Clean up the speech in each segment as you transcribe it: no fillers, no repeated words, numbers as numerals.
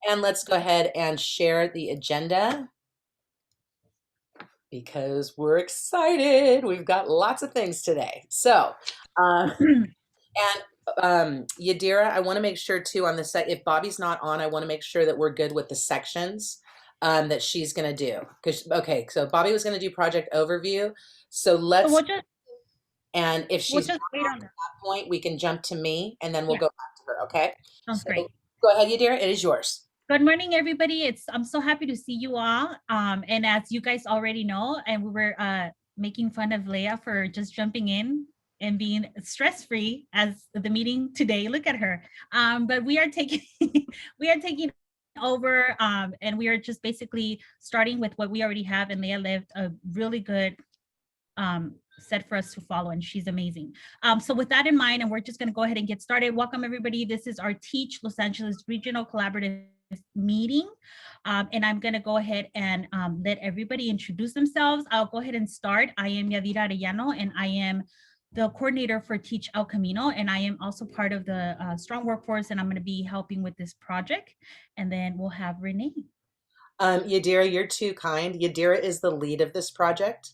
And let's go ahead and share the agenda because we're excited. We've got lots of things today. So, Yadira, I want to make sure too on the set, if Bobby's not on, I want to make sure that we're good with the sections that she's going to do. Okay, so Bobby was going to do project overview. So So and if we'll she's just wait not on on at her. that point, we can jump to me and then we'll Yeah, go back to her. Okay. sounds So great. go ahead, Yadira. It is yours. Good morning, everybody. I'm so happy to see you all. And as you guys already know, and we were making fun of Leah for just jumping in and being stress-free as the meeting today. Look at her. But we are taking we are taking over, and we are just basically starting with what we already have. And Leah lived a really good set for us to follow, and she's amazing. So with that in mind, and we're just going to go ahead and get started. Welcome, everybody. This is our Teach Los Angeles Regional Collaborative meeting. And I'm going to go ahead and let everybody introduce themselves. I'll go ahead and start. I am Yadira Arellano, and I am the coordinator for Teach El Camino, and I am also part of the Strong Workforce, and I'm going to be helping with this project. And then we'll have Renee. Yadira, you're too kind. Yadira is the lead of this project.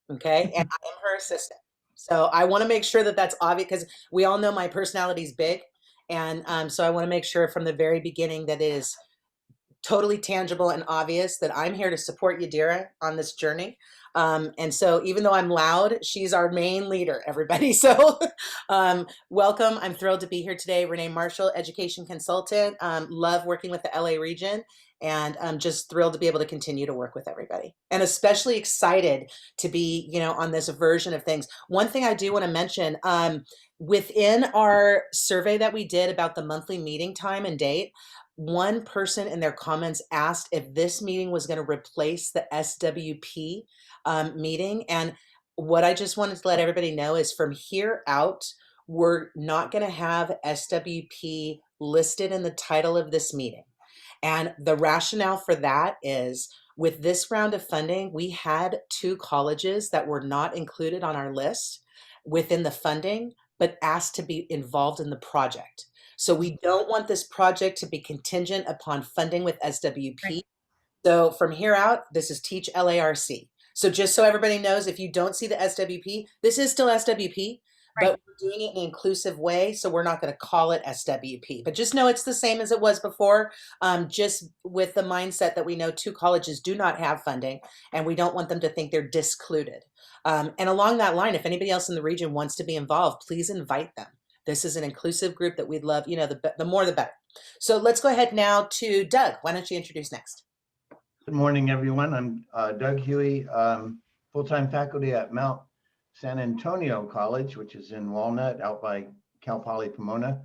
Okay. And I am her assistant. So I want to make sure that that's obvious because we all know my personality is big. And so I want to make sure from the very beginning that it is totally tangible and obvious that I'm here to support Yadira on this journey. And so even though I'm loud, she's our main leader, everybody. So welcome. I'm thrilled to be here today. Renee Marshall, education consultant. Love working with the LA region. And I'm just thrilled to be able to continue to work with everybody, and especially excited to be, on this version of things. One thing I do want to mention, within our survey that we did about the monthly meeting time and date, one person in their comments asked if this meeting was going to replace the SWP meeting. And what I just wanted to let everybody know is from here out, we're not going to have SWP listed in the title of this meeting. And the rationale for that is with this round of funding, we had 2 colleges that were not included on our list within the funding, but asked to be involved in the project. So we don't want this project to be contingent upon funding with SWP. Right. So from here out, this is Teach LARC. So just so everybody knows, if you don't see the SWP, this is still SWP, Right. but we're doing it in an inclusive way. So we're not going to call it SWP, but just know it's the same as it was before, just with the mindset that we know 2 colleges do not have funding and we don't want them to think they're discluded. And along that line, if anybody else in the region wants to be involved, please invite them. This is an inclusive group that we'd love, the more the better. So let's go ahead now to Doug. Why don't you introduce next? Good morning, everyone. I'm Doug Huey, full-time faculty at Mount San Antonio College, which is in Walnut, out by Cal Poly Pomona.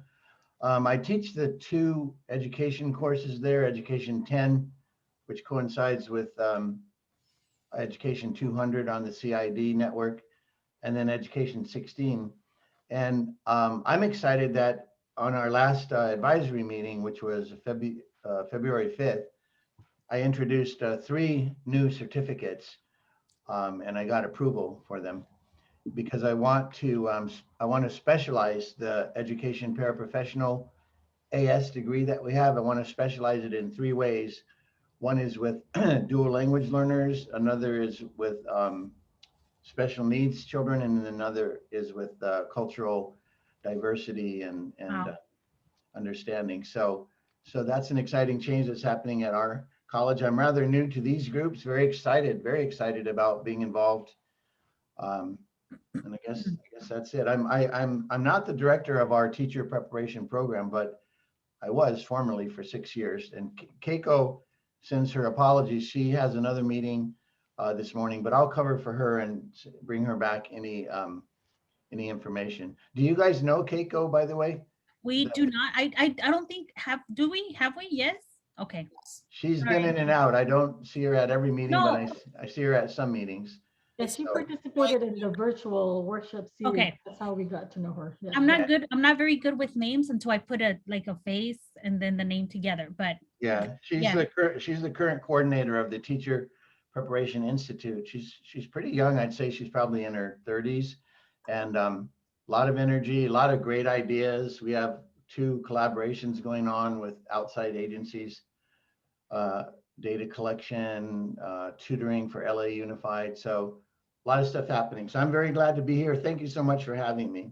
I teach the 2 education courses there, Education 10, which coincides with Education 200 on the CID network, and then Education 16. And I'm excited that on our last advisory meeting, which was February 5th, I introduced 3 new certificates, and I got approval for them because I want to specialize the education paraprofessional AS degree that we have. I want to specialize it in 3 ways. One is with dual language learners, another is with special needs children, and another is with cultural diversity and Wow. understanding. So that's an exciting change that's happening at our college. I'm rather new to these groups, very excited about being involved. And I guess that's it. I'm not the director of our teacher preparation program, but I was formerly for 6 years. And Keiko sends her apologies. She has another meeting this morning, but I'll cover for her and bring her back any information. Do you guys know Keiko, by the way? We do not. I don't think do we? Have we? Yes. Okay. She's All been right. in and out. I don't see her at every meeting, but No. I see her at some meetings. Yeah, she So, participated in the virtual workshop series. Okay. That's how we got to know her. Yeah. I'm not good. I'm not very good with names until I put a face and then the name together. But yeah, she's the current coordinator of the Teacher Preparation Institute. She's pretty young. I'd say she's probably in her 30s, and a lot of energy, a lot of great ideas. We have 2 collaborations going on with outside agencies data collection, tutoring for LA Unified. So a lot of stuff happening. So I'm very glad to be here. Thank you so much for having me.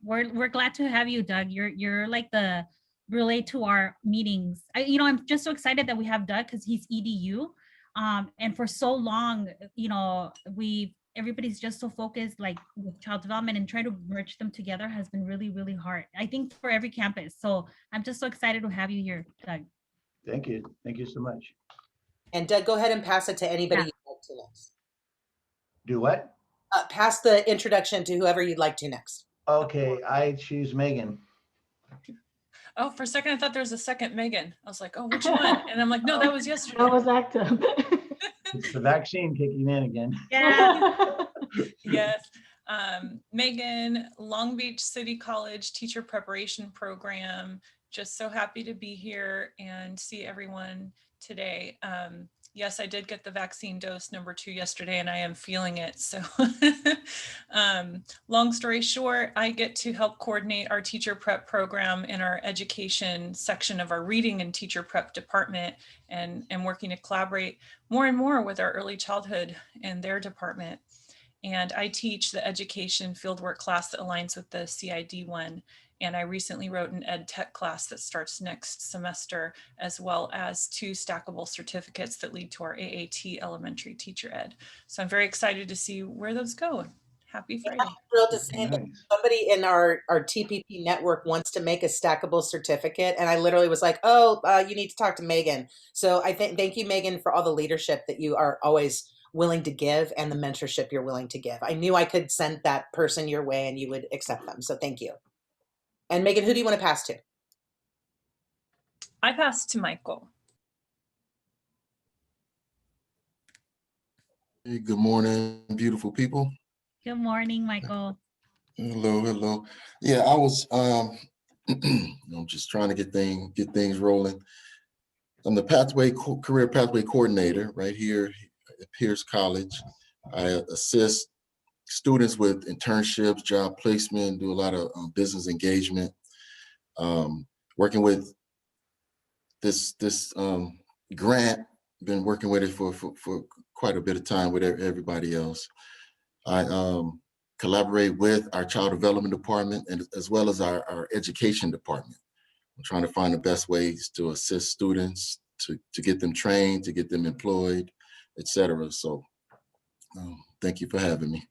We're glad to have you, Doug. You're like the relay to our meetings. I'm just so excited that we have Doug because he's EDU. And for so long, everybody's just so focused like with child development, and trying to merge them together has been really, really hard, I think, for every campus. So I'm just so excited to have you here, Doug. Thank you. Thank you so much. And Doug, go ahead and pass it to anybody Yeah. you'd like to next. Do what? Pass the introduction to whoever you'd like to next. Okay, I choose Megan. Oh, for a second, I thought there was a second Megan. I was like, oh, which one? And I'm like, no, that was yesterday. That was active. It's the vaccine kicking in again. Yeah. Yes. Megan, Long Beach City College Teacher Preparation Program. Just so happy to be here and see everyone today. Yes, I did get the vaccine dose number 2 yesterday, and I am feeling it. So long story short, I get to help coordinate our teacher prep program in our education section of our reading and teacher prep department, and working to collaborate more and more with our early childhood and their department. And I teach the education fieldwork class that aligns with the CID one. And I recently wrote an ed tech class that starts next semester, as well as 2 stackable certificates that lead to our AAT elementary teacher ed. So I'm very excited to see where those go. Happy Friday. I'm thrilled to say that Nice. somebody in our TPP network wants to make a stackable certificate. And I literally was like, oh, you need to talk to Megan. So thank you, Megan, for all the leadership that you are always willing to give and the mentorship you're willing to give. I knew I could send that person your way and you would accept them. So thank you. And Megan, who do you want to pass to? I pass to Michael. Hey, good morning, beautiful people. Good morning, Michael. Hello, hello. Yeah, I was I'm just trying to get things rolling. I'm the career pathway coordinator right here at Pierce College. I assist students with internships, job placement, do a lot of business engagement, working with this grant. Been working with it for quite a bit of time with everybody else. I collaborate with our child development department and as well as our education department. I'm trying to find the best ways to assist students, to get them trained, to get them employed, etc. So thank you for having me.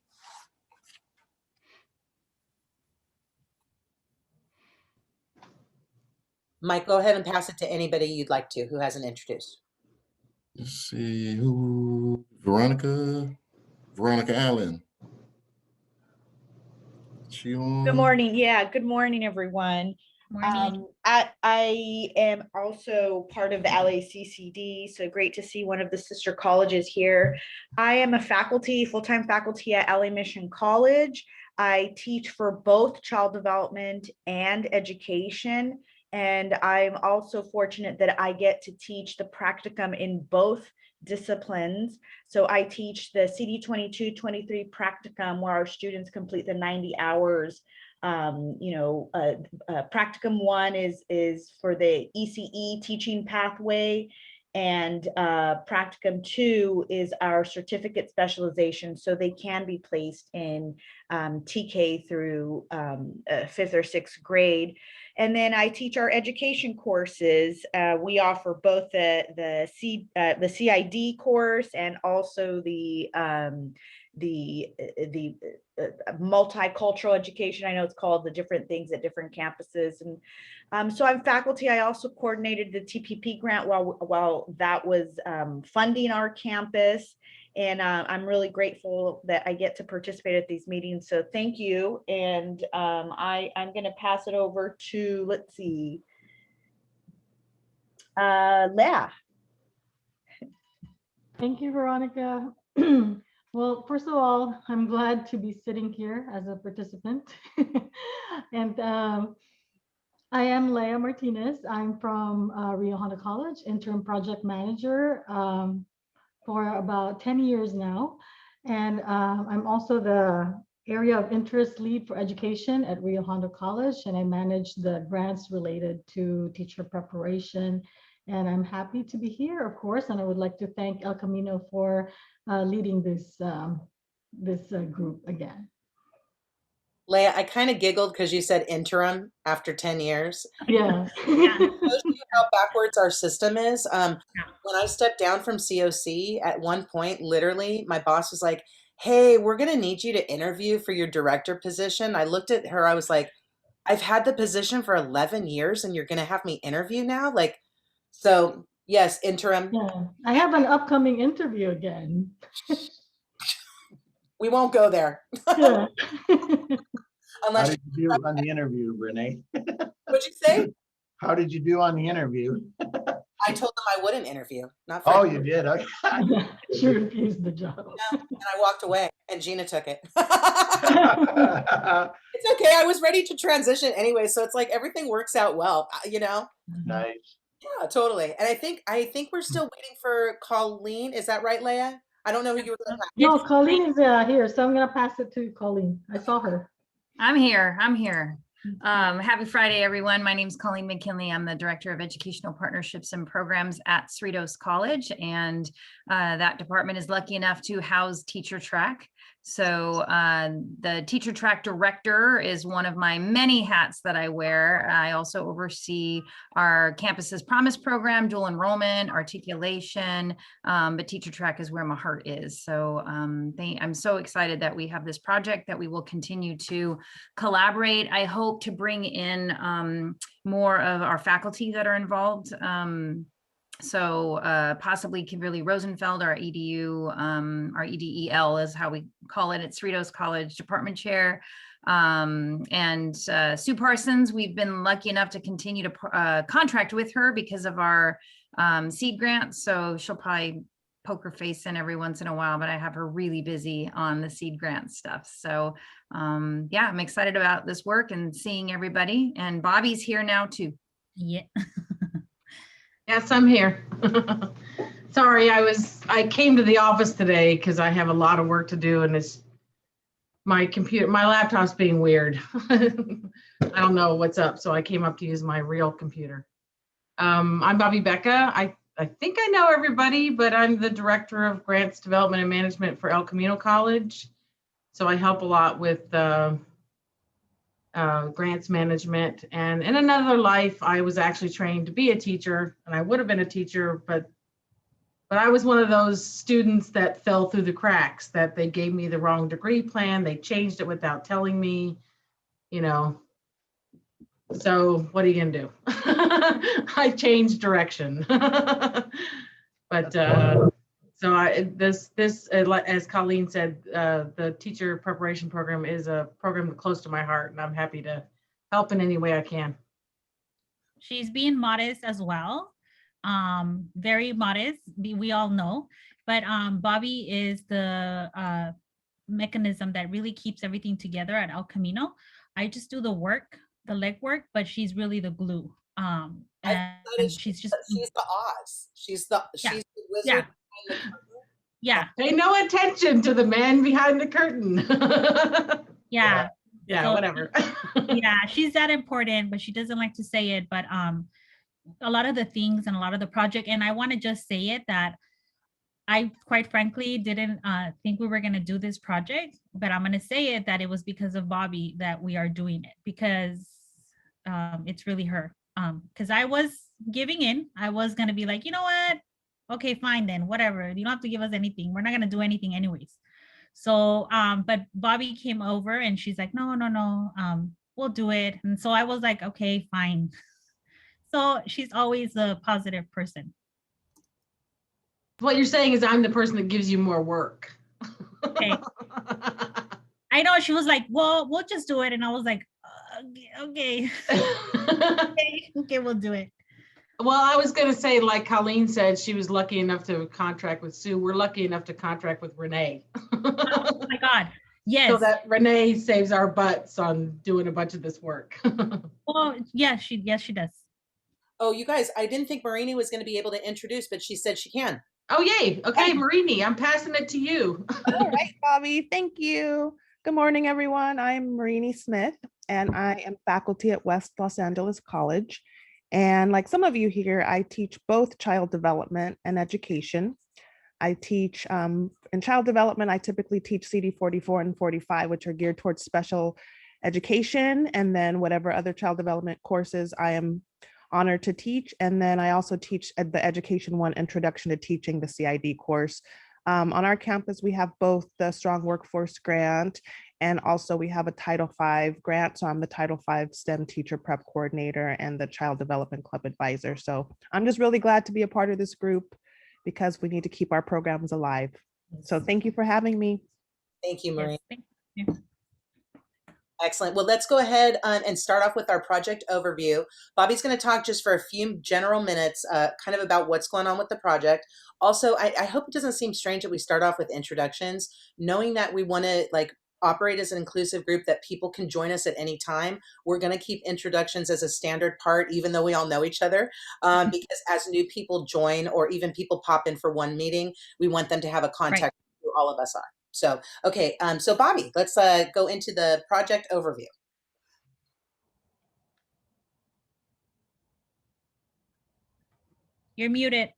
Mike, go ahead and pass it to anybody you'd like to who hasn't introduced. Let's see who. Veronica Allen. She on? Good morning. Yeah, good morning, everyone. Morning. I am also part of the LACCD, so great to see one of the sister colleges here. I am a full-time faculty at LA Mission College. I teach for both child development and education, and I'm also fortunate that I get to teach the practicum in both disciplines. So I teach the CD 22-23 practicum, where our students complete the 90 hours. Practicum 1 is for the ECE teaching pathway, and practicum 2 is our certificate specialization, so they can be placed in TK through 5th or 6th grade. And then I teach our education courses. We offer both the CID course and also the multicultural education. I know it's called the different things at different campuses. And so I'm faculty. I also coordinated the TPP grant while that was funding our campus. And I'm really grateful that I get to participate at these meetings. So thank you. And I'm going to pass it over to, let's see, Leah. Thank you, Veronica. Well, first of all, I'm glad to be sitting here as a participant. And I am Leah Martinez. I'm from Rio Hondo College, interim project manager for about 10 years now. And I'm also the area of interest lead for education at Rio Hondo College, and I manage the grants related to teacher preparation And I'm happy to be here, of course, and I would like to thank El Camino for leading this group again. Leah, I kind of giggled because you said interim after 10 years. Yeah. Yeah. It shows you how backwards our system is. Yeah. When I stepped down from COC, at one point, literally, my boss was like, hey, we're going to need you to interview for your director position. I looked at her, I was like, I've had the position for 11 years and you're going to have me interview now? Like, so yes, interim. Yeah, I have an upcoming interview again. We won't go there. Yeah. How Unless, did you do on the interview, Renee? what'd you say? How did you do on the interview? I told them I wouldn't interview. Not Oh, for you did? Okay. She refused the job. and I walked away and Gina took it. It's okay. I was ready to transition anyway. So it's like everything works out well, you know? Nice. Yeah, totally. And I think we're still waiting for Colleen. Is that right, Leah? I don't know who you were going to No, Colleen is here, so I'm gonna pass it to Colleen. I saw her. I'm here. Happy Friday, everyone. My name is Colleen McKinley. I'm the Director of Educational Partnerships and Programs at Cerritos College, and that department is lucky enough to house Teacher Track. So the Teacher Track Director is one of my many hats that I wear. I also oversee our Campus's Promise program, dual enrollment, articulation, but Teacher Track is where my heart is. So I'm so excited that we have this project, that we will continue to collaborate. I hope to bring in more of our faculty that are involved. So possibly Kimberly Rosenfeld, our EDU, our EDEL is how we call it at Cerritos College Department Chair. And Sue Parsons, we've been lucky enough to continue to contract with her because of our seed grant. So she'll probably poke her face in every once in a while, but I have her really busy on the seed grant stuff. So yeah, I'm excited about this work and seeing everybody. And Bobby's here now too. Yeah. Yes, I'm here. Sorry, I came to the office today because I have a lot of work to do and my laptop's being weird. I don't know what's up, so I came up to use my real computer. I'm Bobby Becca. I think I know everybody, but I'm the Director of Grants Development and Management for El Camino College. So I help a lot with grants management. And in another life, I was actually trained to be a teacher, and I would have been a teacher, but I was one of those students that fell through the cracks, that they gave me the wrong degree plan. They changed it without telling me, you know. So what are you gonna do? I changed direction. But so as Colleen said, the teacher preparation program is a program close to my heart, and I'm happy to help in any way I can. She's being modest as well. Very modest, we all know, but Bobby is the mechanism that really keeps everything together at El Camino. I just do the work, the legwork, but she's really the glue. And she's just she's the Oz. She's the wizard. Yeah. Pay no attention to the man behind the curtain. Yeah. Yeah, So, whatever. Yeah, she's that important, but she doesn't like to say it. But a lot of the things and a lot of the project, and I want to just say it, that I quite frankly didn't think we were going to do this project, but I'm going to say it, that it was because of Bobby that we are doing it, because it's really her. Because I was giving in. I was going to be like, you know what? Okay, fine then, whatever. You don't have to give us anything. We're not going to do anything anyways. So, but Bobby came over and she's like, no, we'll do it. And so I was like, okay, fine. So she's always a positive person. What you're saying is I'm the person that gives you more work. Okay. I know, she was like, well, we'll just do it. And I was like, okay. Okay, we'll do it. Well, I was going to say, like Colleen said, she was lucky enough to contract with Sue. We're lucky enough to contract with Renee. Oh my God. Yes. So that Renee saves our butts on doing a bunch of this work. Well, yeah, she does. Oh, you guys, I didn't think Marini was going to be able to introduce, but she said she can. Oh, yay. Okay, Marini, I'm passing it to you. All right, Bobby, thank you. Good morning, everyone. I'm Marini Smith, and I am faculty at West Los Angeles College. And like some of you here, I teach both child development and education. I teach in child development, I typically teach CD 44 and 45, which are geared towards special education, and then whatever other child development courses I am honored to teach. And then I also teach the Education 1 Introduction to Teaching, the CID course. On our campus, we have both the Strong Workforce Grant and also we have a Title V grant. So I'm the Title V STEM Teacher Prep Coordinator and the Child Development Club Advisor. So I'm just really glad to be a part of this group because we need to keep our programs alive. So thank you for having me. Thank you, Marie. Yes, thank you. Excellent. Well, let's go ahead and start off with our project overview. Bobby's going to talk just for a few general minutes, kind of about what's going on with the project. Also, I hope it doesn't seem strange that we start off with introductions, knowing that we want to operate as an inclusive group, that people can join us at any time. We're going to keep introductions as a standard part, even though we all know each other, because as new people join or even people pop in for one meeting, we want them to have a contact with who all of us are. So, okay, so Bobby, let's go into the project overview. You're muted.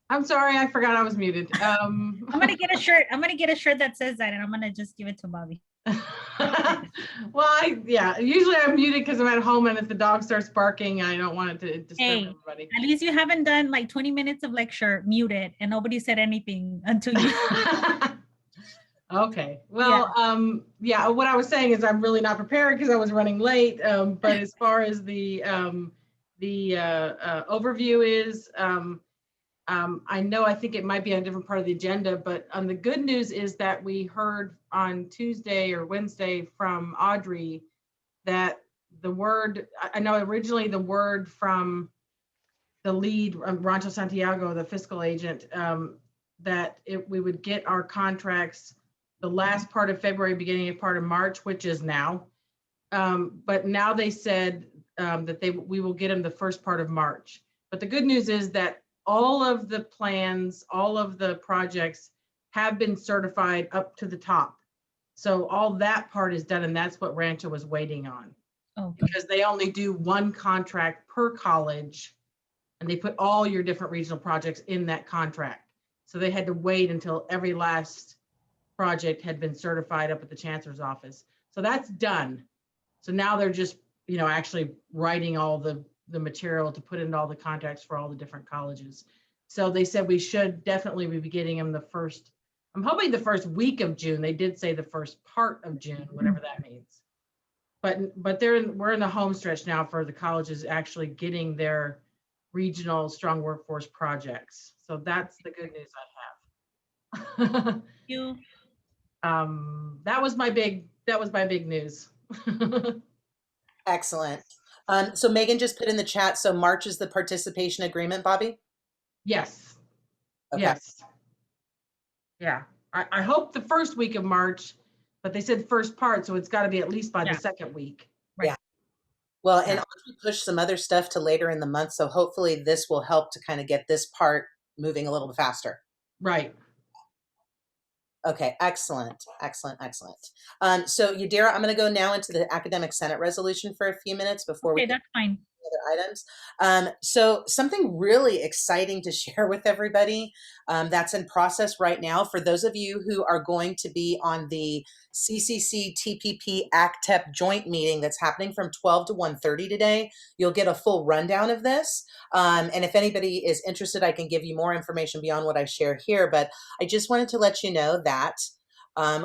I'm sorry, I forgot I was muted. I'm gonna get a shirt. I'm gonna get a shirt that says that, and I'm gonna just give it to Bobby. Well, usually I'm muted because I'm at home, and if the dog starts barking, I don't want it to disturb everybody. At least you haven't done like 20 minutes of lecture muted, and nobody said anything until you. Okay. Well, what I was saying is I'm really not prepared because I was running late. But as far as the overview is, I think it might be on a different part of the agenda, but the good news is that we heard on Tuesday or Wednesday from Audrey that I know originally the word from the lead, Rancho Santiago, the fiscal agent, that we would get our contracts the last part of February, beginning of part of March, which is now. But now they said that we will get them the first part of March. But the good news is that all of the plans, all of the projects have been certified up to the top. So all that part is done, and that's what Rancho was waiting on. Oh, because they only do one contract per college, and they put all your different regional projects in that contract. So they had to wait until every last project had been certified up at the chancellor's office. So that's done. So now they're just, actually writing all the material to put into all the contracts for all the different colleges. So they said we should definitely be getting them I'm hoping the first week of June. They did say the first part of June, whatever that means. But we're in the home stretch now for the colleges actually getting their regional strong workforce projects. So that's the good news I have. you. That was my big news. Excellent. So Megan just put in the chat, so March is the participation agreement, Bobby? Yes. Okay. Yes. Yeah. I hope the first week of March, but they said first part, so it's got to be at least by the second week. Right. Yeah. Well, and we push some other stuff to later in the month, so hopefully this will help to kind of get this part moving a little bit faster. Right. Okay, excellent. So Yadira, I'm going to go now into the Academic Senate resolution for a few minutes before we that's fine. other items. So something really exciting to share with everybody that's in process right now. For those of you who are going to be on the CCC TPP ACTEP joint meeting that's happening from 12 to 1:30 today, you'll get a full rundown of this. And if anybody is interested, I can give you more information beyond what I share here. But I just wanted to let you know that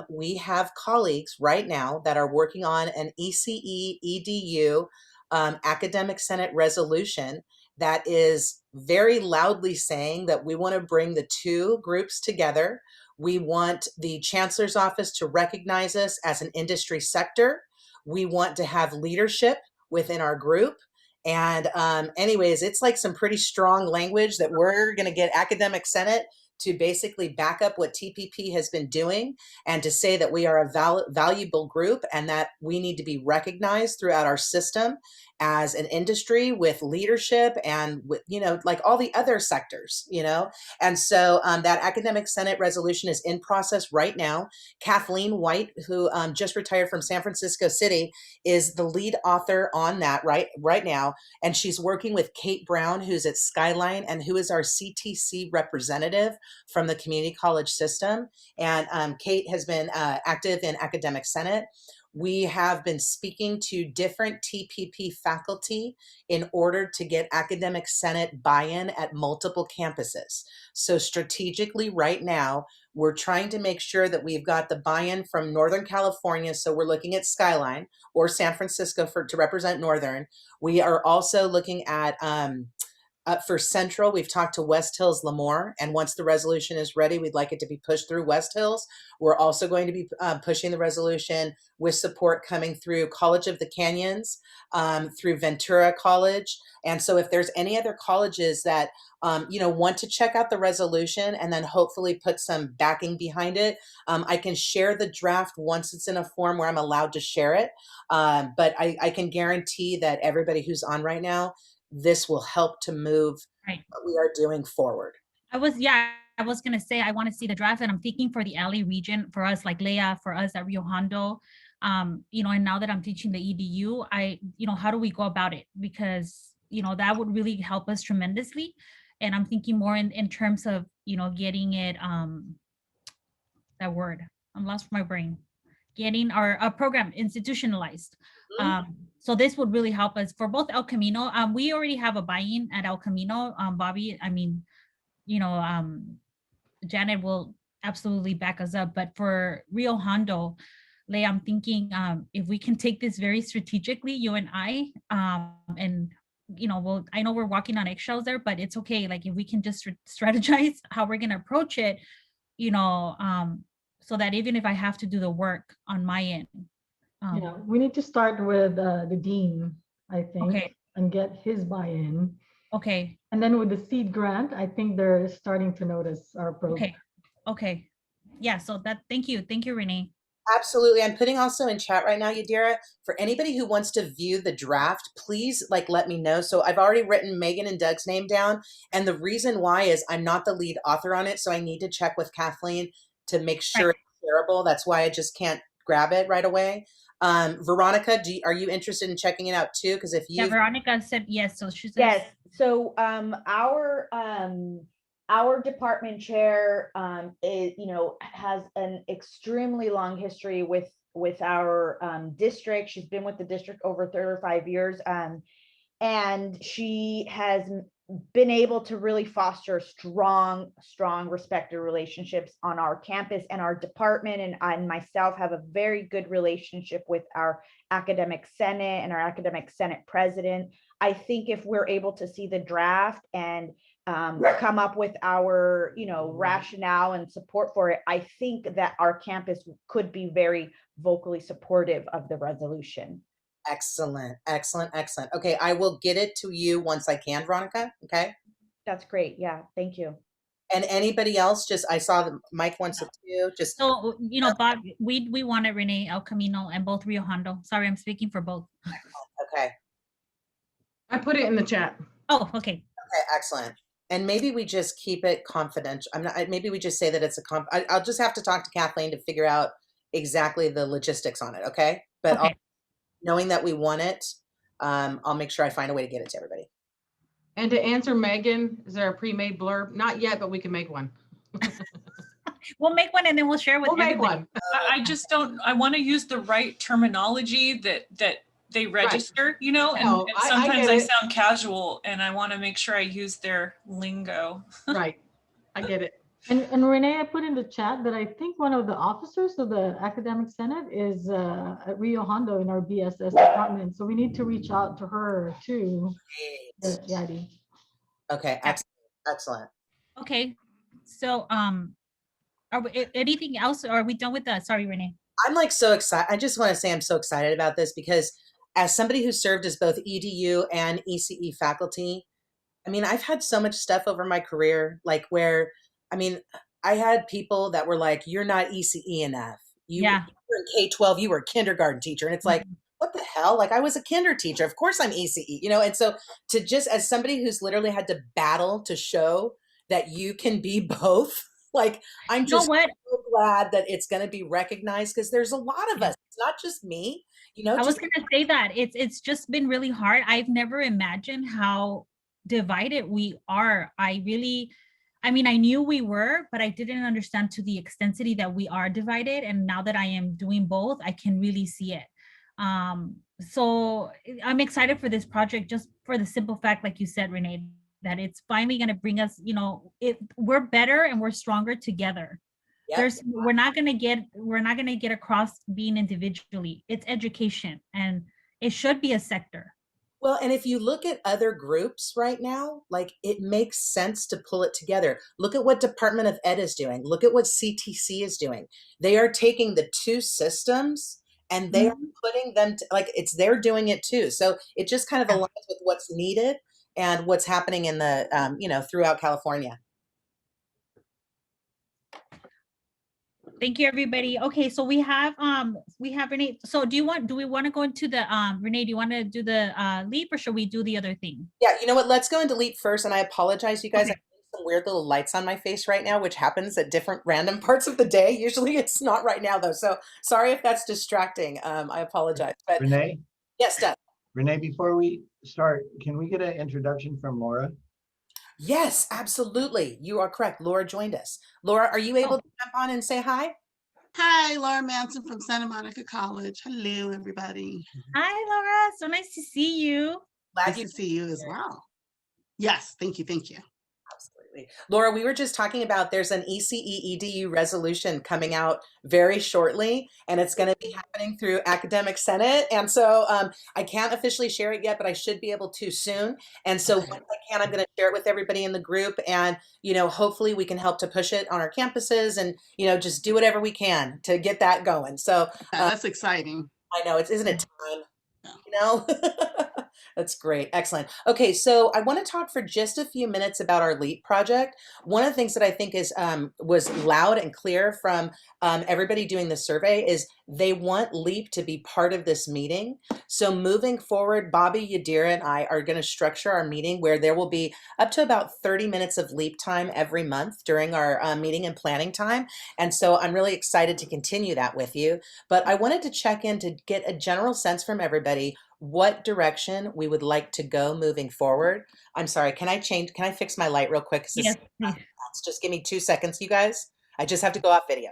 we have colleagues right now that are working on an ECE EDU Academic Senate resolution that is very loudly saying that we want to bring the two groups together. We want the Chancellor's Office to recognize us as an industry sector. We want to have leadership within our group. And anyways, it's like some pretty strong language that we're going to get Academic Senate to basically back up what TPP has been doing and to say that we are a valuable group and that we need to be recognized throughout our system as an industry with leadership and with, like all the other sectors, And so that academic senate resolution is in process right now. Kathleen White, who just retired from San Francisco City, is the lead author on that right now. And she's working with Kate Brown, who's at Skyline and who is our CTC representative from the community college system. And Kate has been active in academic senate. We have been speaking to different TPP faculty in order to get academic senate buy-in at multiple campuses. So strategically right now, we're trying to make sure that we've got the buy-in from Northern California. So we're looking at Skyline or San Francisco to represent Northern. We are also looking at for Central, we've talked to West Hills Lemoore, and once the resolution is ready, we'd like it to be pushed through West Hills. We're also going to be pushing the resolution with support coming through College of the Canyons, through Ventura College. And so if there's any other colleges that, want to check out the resolution and then hopefully put some backing behind it, I can share the draft once it's in a form where I'm allowed to share it. But I can guarantee that everybody who's on right now, this will help to move what we are doing forward. I was going to say, I want to see the draft, and I'm thinking for the LA region, for us, like Leah, for us at Rio Hondo, and now that I'm teaching the EDU, how do we go about it? Because, that would really help us tremendously. And I'm thinking more in terms of, getting it, that word, I'm lost for my brain, getting our program institutionalized. So this would really help us for both El Camino. We already have a buy-in at El Camino. Bobby, Janet will absolutely back us up. But for Rio Hondo, Leigh, I'm thinking if we can take this very strategically, you and I, and I know we're walking on eggshells there, but it's okay. Like if we can just strategize how we're gonna approach it, so that even if I have to do the work on my end. We need to start with the dean, I think, okay, and get his buy-in. Okay. And then with the seed grant, I think they're starting to notice our program. Okay. Yeah, so thank you, Renee. Absolutely. I'm putting also in chat right now, Yadira, for anybody who wants to view the draft, please let me know. So I've already written Megan and Doug's name down. And the reason why is I'm not the lead author on it. So I need to check with Kathleen to make sure it's shareable. That's why I just can't grab it right away. Veronica, are you interested in checking it out too? Because if you Veronica said yes, so she says yes. So our department chair is, has an extremely long history with our district. She's been with the district over 35 years, and she has been able to really foster strong respected relationships on our campus, and our department and myself have a very good relationship with our academic senate and our academic senate president. I think if we're able to see the draft and come up with our rationale and support for it, I think that our campus could be very vocally supportive of the resolution. Excellent. Okay, I will get it to you once I can, Veronica. Okay. That's great. Yeah, thank you. And anybody else? I saw that Mike wants it too. So, Bob, we wanted Renee, El Camino, and both Rio Hondo. Sorry, I'm speaking for both. Okay. I put it in the chat. Oh, okay. Okay, excellent. And maybe we just keep it confidential. Maybe we just say that it's I'll just have to talk to Kathleen to figure out exactly the logistics on it. Okay. But okay. Knowing that we want it, I'll make sure I find a way to get it to everybody. And to answer Megan, is there a pre-made blurb? Not yet, but we can make one. We'll make one and then we'll share with everybody. Make one. I want to use the right terminology that they register, and sometimes I sound casual and I want to make sure I use their lingo. Right. I get it. And Renee, I put in the chat that I think one of the officers of the academic senate is at Rio Hondo in our BSS department. So we need to reach out to her too. Yadi. Okay, excellent. Okay, so are we, anything else? Or are we done with that? Sorry, Renee. I'm so excited. I just want to say I'm so excited about this because as somebody who served as both EDU and ECE faculty, I've had so much stuff over my career, where I had people that were like, you're not ECE enough. You were in K-12, you were a kindergarten teacher. And it's like, what the hell? Like, I was a kinder teacher. Of course I'm ECE, you know? And so to just, as somebody who's literally had to battle to show that you can be both, like, I'm You know just what? so glad that it's going to be recognized, because there's a lot of us. It's not just me, you know, I was just gonna say that it's just been really hard. I've never imagined how divided we are. I mean, I knew we were, but I didn't understand to the extensity that we are divided. And now that I am doing both, I can really see it. So I'm excited for this project, just for the simple fact, like you said, Renee, that it's finally going to bring us, you know, we're better and we're stronger together. Yep. We're not going to get across being individually. It's education, and it should be a sector. Well, and if you look at other groups right now, like, it makes sense to pull it together. Look at what Department of Ed is doing. Look at what CTC is doing. They are taking the two systems and they are putting them like, they're doing it too. So it just kind of aligns with what's needed and what's happening in the, you know, throughout California. Thank you, everybody. Okay, so we have Renee. So do we want to go into the Renee, do you want to do the leap, or should we do the other thing? Yeah, you know what? Let's go into leap first. And I apologize, you guys. Okay. I have some weird little lights on my face right now, which happens at different random parts of the day. Usually it's not right now, though. So sorry if that's distracting. I apologize. But Renee, yes, Doug. Renee, before we start, can we get an introduction from Laura? Yes, absolutely. You are correct. Laura joined us. Laura, are you able to jump on and say hi? Hi, Laura Manson from Santa Monica College. Hello, everybody. Hi, Laura. So nice to see you. Glad Nice to see you as well. Yes, thank you, thank you. Absolutely. Laura, we were just talking about, there's an ECE EDU resolution coming out very shortly, and it's going to be happening through Academic Senate. And so I can't officially share it yet, but I should be able to soon. And so once I can, I'm going to share it with everybody in the group, and, you know, hopefully we can help to push it on our campuses and, you know, just do whatever we can to get that going. So That's exciting. I know, isn't it time? You know, that's great. Excellent. Okay, so I want to talk for just a few minutes about our LEAP project. One of the things that I think is was loud and clear from everybody doing the survey is they want LEAP to be part of this meeting. So moving forward, Bobby, Yadira, and I are going to structure our meeting where there will be up to about 30 minutes of LEAP time every month during our meeting and planning time. And so I'm really excited to continue that with you. But I wanted to check in to get a general sense from everybody what direction we would like to go moving forward. I'm sorry, can I fix my light real quick? Yes, please. Just give me 2 seconds, you guys. I just have to go off video.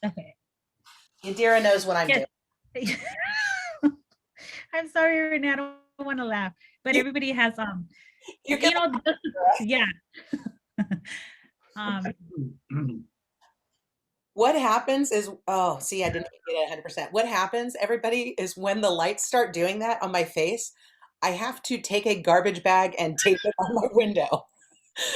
Okay. Yadira knows what I'm doing. I'm sorry, Renee, I don't want to laugh, but everybody has You're you know, yeah. What happens is, oh, see, I didn't get it 100%. What happens, everybody, is when the lights start doing that on my face, I have to take a garbage bag and tape it on my window.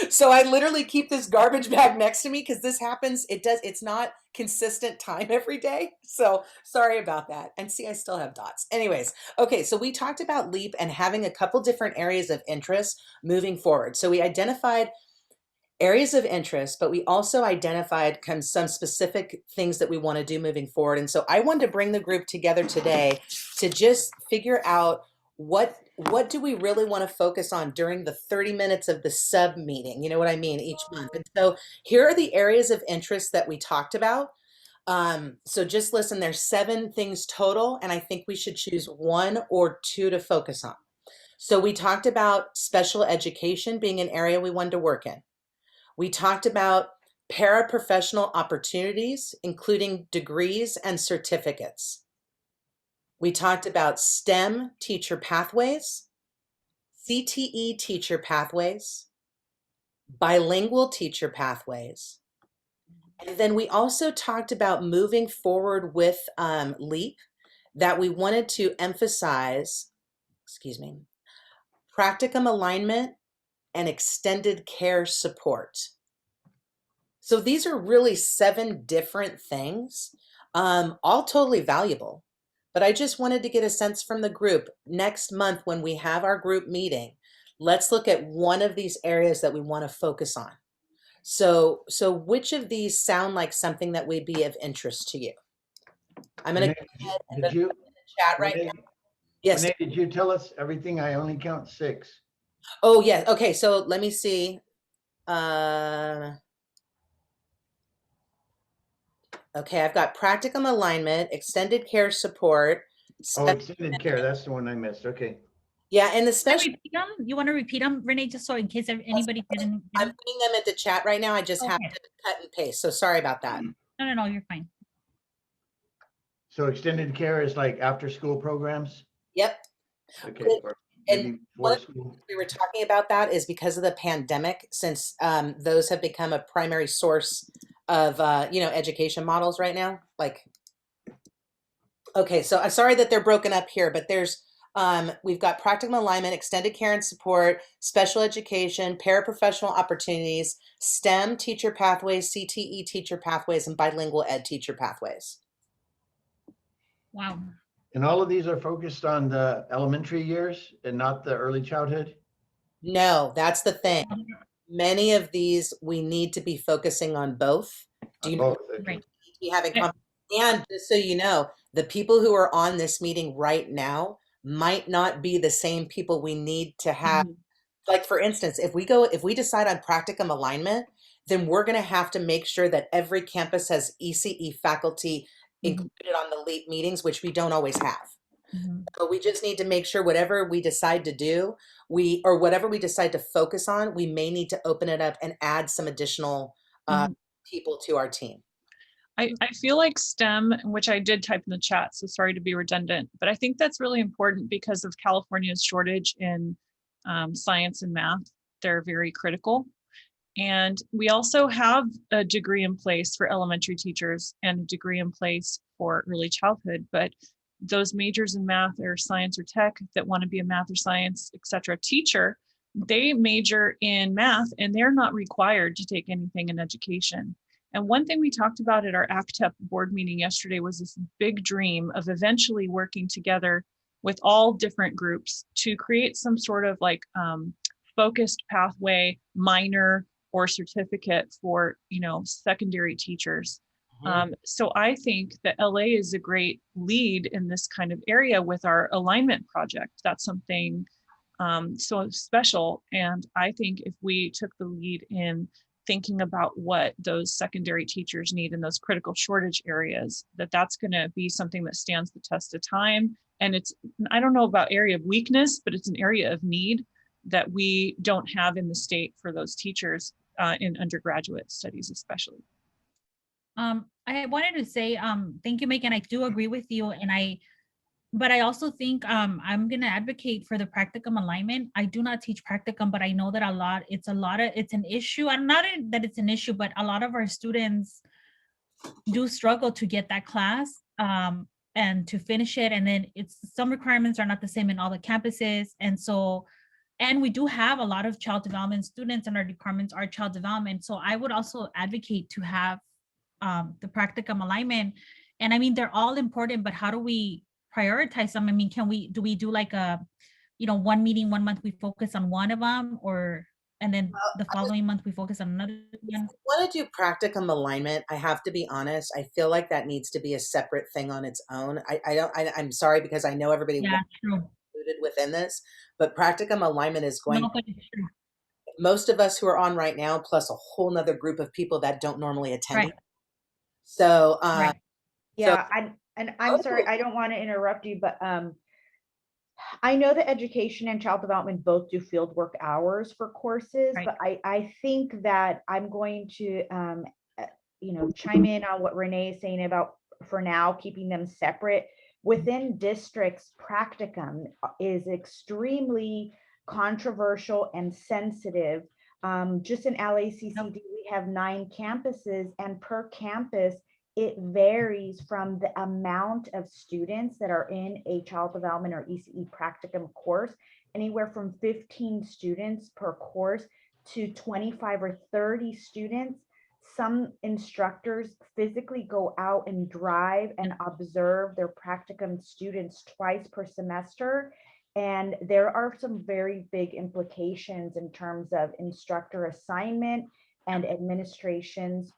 So I literally keep this garbage bag next to me because this happens. It's not consistent time every day. So sorry about that. And see, I still have dots. Anyways, okay, so we talked about LEAP and having a couple different areas of interest moving forward. So we identified areas of interest, but we also identified some specific things that we want to do moving forward. And so I wanted to bring the group together today to just figure out what do we really want to focus on during the 30 minutes of the sub meeting, you know what I mean, each month. And so here are the areas of interest that we talked about. So just listen, there's 7 things total, and I think we should choose 1 or 2 to focus on. So we talked about special education being an area we wanted to work in. We talked about paraprofessional opportunities, including degrees and certificates. We talked about STEM teacher pathways, CTE teacher pathways, bilingual teacher pathways. And then we also talked about moving forward with LEAP, that we wanted to emphasize, practicum alignment and extended care support. So these are really 7 different things, all totally valuable. But I just wanted to get a sense from the group. Next month, when we have our group meeting, let's look at one of these areas that we want to focus on. So which of these sound like something that would be of interest to you? I'm going to go ahead and put it in the chat right now. Yes. Renee, did you tell us everything? I only count 6. Oh, yeah. Okay. So let me see. Okay, I've got practicum alignment, extended care support. Oh, extended care. That's the one I missed. Okay. Yeah, and the Can I special, repeat them? You want to repeat them, Renee, just so in case anybody didn't. I'm putting them into chat right now. I just have Okay. to cut and paste. So sorry about that. No, you're fine. So extended care is like after school programs? Yep. Okay. Or And maybe one before of the school? reasons we were talking about that is because of the pandemic, since those have become a primary source of education models right now. Like, okay, so I'm sorry that they're broken up here, but we've got practical alignment, extended care and support, special education, paraprofessional opportunities, STEM teacher pathways, CTE teacher pathways, and bilingual ed teacher pathways. Wow. And all of these are focused on the elementary years and not the early childhood? No, that's the thing. Many of these we need to be focusing on both. Do you Both. Okay. Right. be having Yeah. and just so you know, the people who are on this meeting right now might not be the same people we need to have. Like, for instance, if we decide on practicum alignment, then we're going to have to make sure that every campus has ECE faculty included on the LEAP meetings, which we don't always have. But we just need to make sure whatever we decide to do, whatever we decide to focus on, we may need to open it up and add some additional people to our team. I feel like STEM, which I did type in the chat, so sorry to be redundant, but I think that's really important because of California's shortage in science and math. They're very critical. And we also have a degree in place for elementary teachers and a degree in place for early childhood, but those majors in math or science or tech that want to be a math or science, et cetera, teacher, they major in math and they're not required to take anything in education. And one thing we talked about at our ACTEP board meeting yesterday was this big dream of eventually working together with all different groups to create some sort of like focused pathway, minor or certificate for, secondary teachers. So I think that LA is a great lead in this kind of area with our alignment project. That's something so special. And I think if we took the lead in thinking about what those secondary teachers need in those critical shortage areas, that's going to be something that stands the test of time. And I don't know about area of weakness, but it's an area of need that we don't have in the state for those teachers in undergraduate studies, especially. I wanted to say, thank you, Megan. I do agree with you. But I also think I'm going to advocate for the practicum alignment. I do not teach practicum, but I know that it's an issue. I'm not that it's an issue, but a lot of our students do struggle to get that class and to finish it. And then some requirements are not the same in all the campuses. And we do have a lot of child development students and our departments are child development. So I would also advocate to have the practicum alignment. And I mean, they're all important, but how do we prioritize them? I mean, do we do like a, one meeting, 1 month we focus on one of them and then the following month we focus on another one? If you want to do practicum alignment, I have to be honest, I feel like that needs to be a separate thing on its own. I'm sorry because I know everybody wants to be included within this, but practicum alignment is going No, but it's true. most of us who are on right now, plus a whole nother group of people that don't normally attend. Right. So, yeah, and I'm sorry, I don't want to interrupt you, but I know that education and child development both do fieldwork hours for courses, Right. but I think that I'm going to, chime in on what Renee is saying about, for now, keeping them separate. Within districts, practicum is extremely controversial and sensitive. Just in LACCD, we have 9 campuses, and per campus, it varies from the amount of students that are in a child development or ECE practicum course, anywhere from 15 students per course to 25 or 30 students. Some instructors physically go out and drive and observe their practicum students twice per semester. And there are some very big implications in terms of instructor assignment and administration's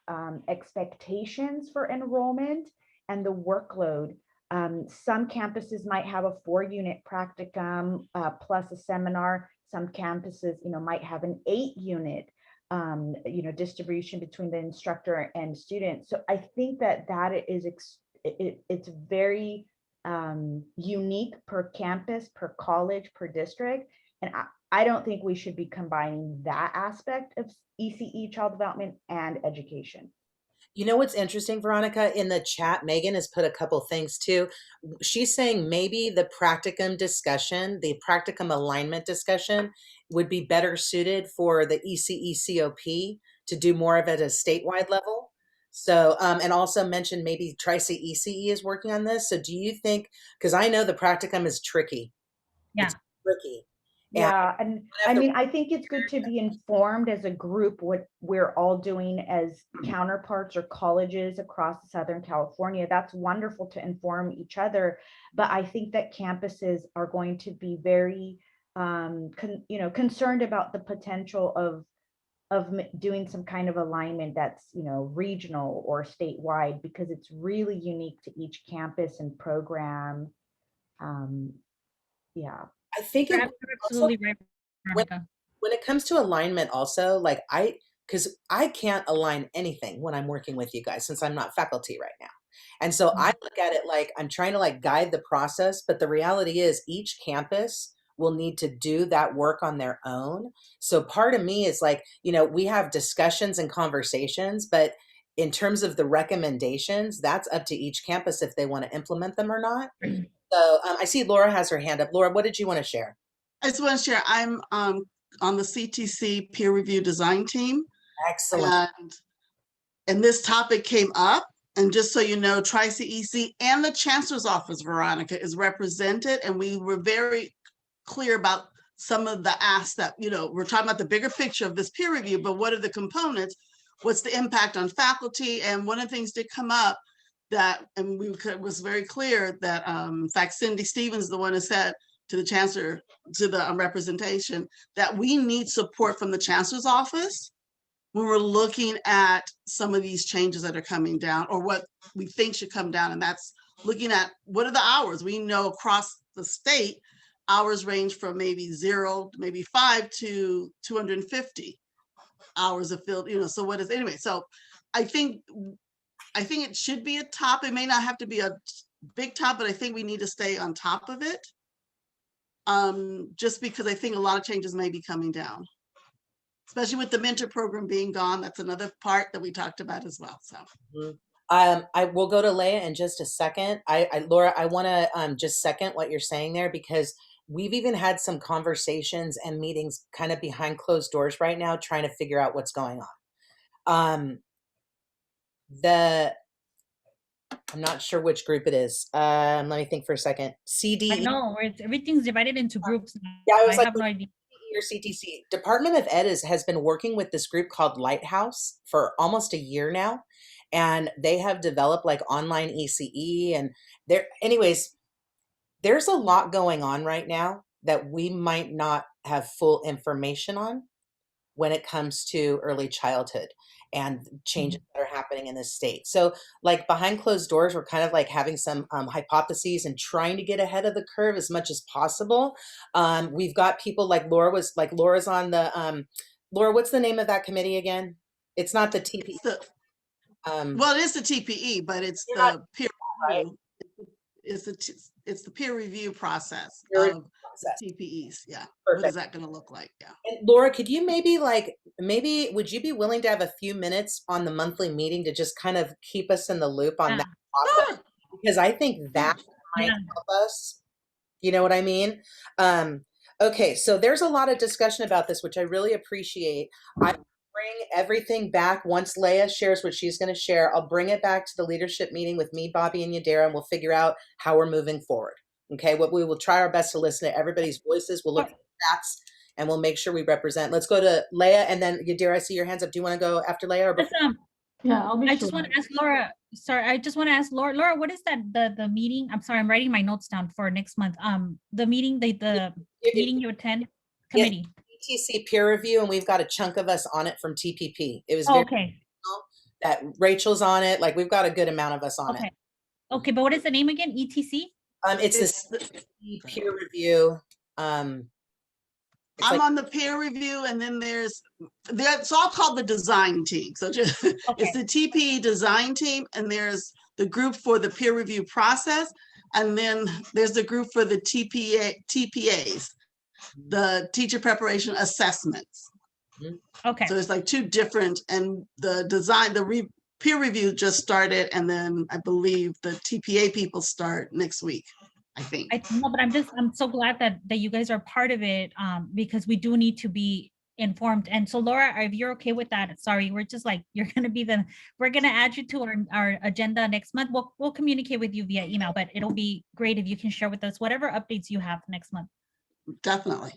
expectations for enrollment and the workload. Some campuses might have a 4-unit practicum plus a seminar. Some campuses, might have an 8-unit, distribution between the instructor and student. So I think that is it's very unique per campus, per college, per district. And I don't think we should be combining that aspect of ECE, child development, and education. You know what's interesting, Veronica? In the chat, Megan has put a couple things too. She's saying maybe the practicum discussion, the practicum alignment discussion would be better suited for the ECE COP to do more of it at a statewide level. So, and also mentioned maybe Tri-State ECE is working on this. So do you think, because I know the practicum is tricky. Yeah. It's tricky. Yeah, and I mean, I think it's good to be informed as a group what we're all doing as counterparts or colleges across Southern California. That's wonderful to inform each other. But I think that campuses are going to be very, concerned about the potential of doing some kind of alignment that's, regional or statewide, because it's really unique to each campus and program. Yeah. I think You're it absolutely right, Veronica. when it comes to alignment also, like because I can't align anything when I'm working with you guys since I'm not faculty right now. And so I look at it like I'm trying to like guide the process, but the reality is each campus will need to do that work on their own. So part of me is like, we have discussions and conversations, but in terms of the recommendations, that's up to each campus if they want to implement them or not. So I see Laura has her hand up. Laura, what did you want to share? I just want to share, I'm on the CTC peer review design team. Excellent. And this topic came up. And just so you know, Tri-State EC and the Chancellor's Office, Veronica, is represented. And we were very clear about some of the asks that, we're talking about the bigger picture of this peer review, but what are the components? What's the impact on faculty? And one of the things that come up was very clear that, in fact, Cindy Stevens, the one who said to the Chancellor, to the representation, that we need support from the Chancellor's Office when we're looking at some of these changes that are coming down or what we think should come down. And that's looking at what are the hours. We know across the state, hours range from maybe 0 to maybe 5 to 250 hours of field, so what is, anyway, so I think it should be a top. It may not have to be a big top, but I think we need to stay on top of it. Just because I think a lot of changes may be coming down, especially with the mentor program being gone. That's another part that we talked about as well. So I will go to Leah in just a second. Laura, I want to just second what you're saying there, because we've even had some conversations and meetings kind of behind closed doors right now, trying to figure out what's going on. I'm not sure which group it is. Let me think for a second. CD. I know everything's divided into groups. Yeah, I was like, have no idea. Your CTC Department of Ed has been working with this group called Lighthouse for almost a year now, and they have developed like online ECE and there's a lot going on right now that we might not have full information on when it comes to early childhood and changes that are happening in this state. So like behind closed doors, we're kind of like having some hypotheses and trying to get ahead of the curve as much as possible. We've got people like Laura's on the, Laura, what's the name of that committee again? It's not the TPE. Well, it is the TPE, but it's the peer review. It's the peer review process of TPEs. Yeah. Perfect. What is that going to look like? Yeah. And Laura, could you maybe would you be willing to have a few minutes on the monthly meeting to just kind of keep us in the loop on that process? Sure. Because I think that might help us. You know what I mean? Okay, so there's a lot of discussion about this, which I really appreciate. I bring everything back once Leah shares what she's going to share. I'll bring it back to the leadership meeting with me, Bobby, and Yadira, and we'll figure out how we're moving forward. Okay, we will try our best to listen to everybody's voices. We'll look at the stats and we'll make sure we represent. Let's go to Leah and then Yadira. I see your hands up. Do you want to go after Leah? Or yeah, I'll be I just want to ask Laura. Sorry, I just want to ask Laura. Laura, what is that? The meeting? I'm sorry, I'm writing my notes down for next month. The meeting, the meeting you attend committee. TTC peer review, and we've got a chunk of us on it from TPP. It was okay. That Rachel's on it. Like we've got a good amount of us on it. Okay, but what is the name again? ETC? It's It's this peer review. It's I'm like, on the peer review, and then it's all called the design team. So just Okay. it's the TPE design team, and there's the group for the peer review process, and then there's the group for the TPAs, the teacher preparation assessments. Okay. So it's like two different, and the peer review just started, and then I believe the TPA people start next week, I think. No, but I'm so glad that you guys are part of it, because we do need to be informed. And so Laura, if you're okay with that, sorry, we're just like, we're gonna add you to our agenda next month. We'll communicate with you via email, but it'll be great if you can share with us whatever updates you have next month. Definitely.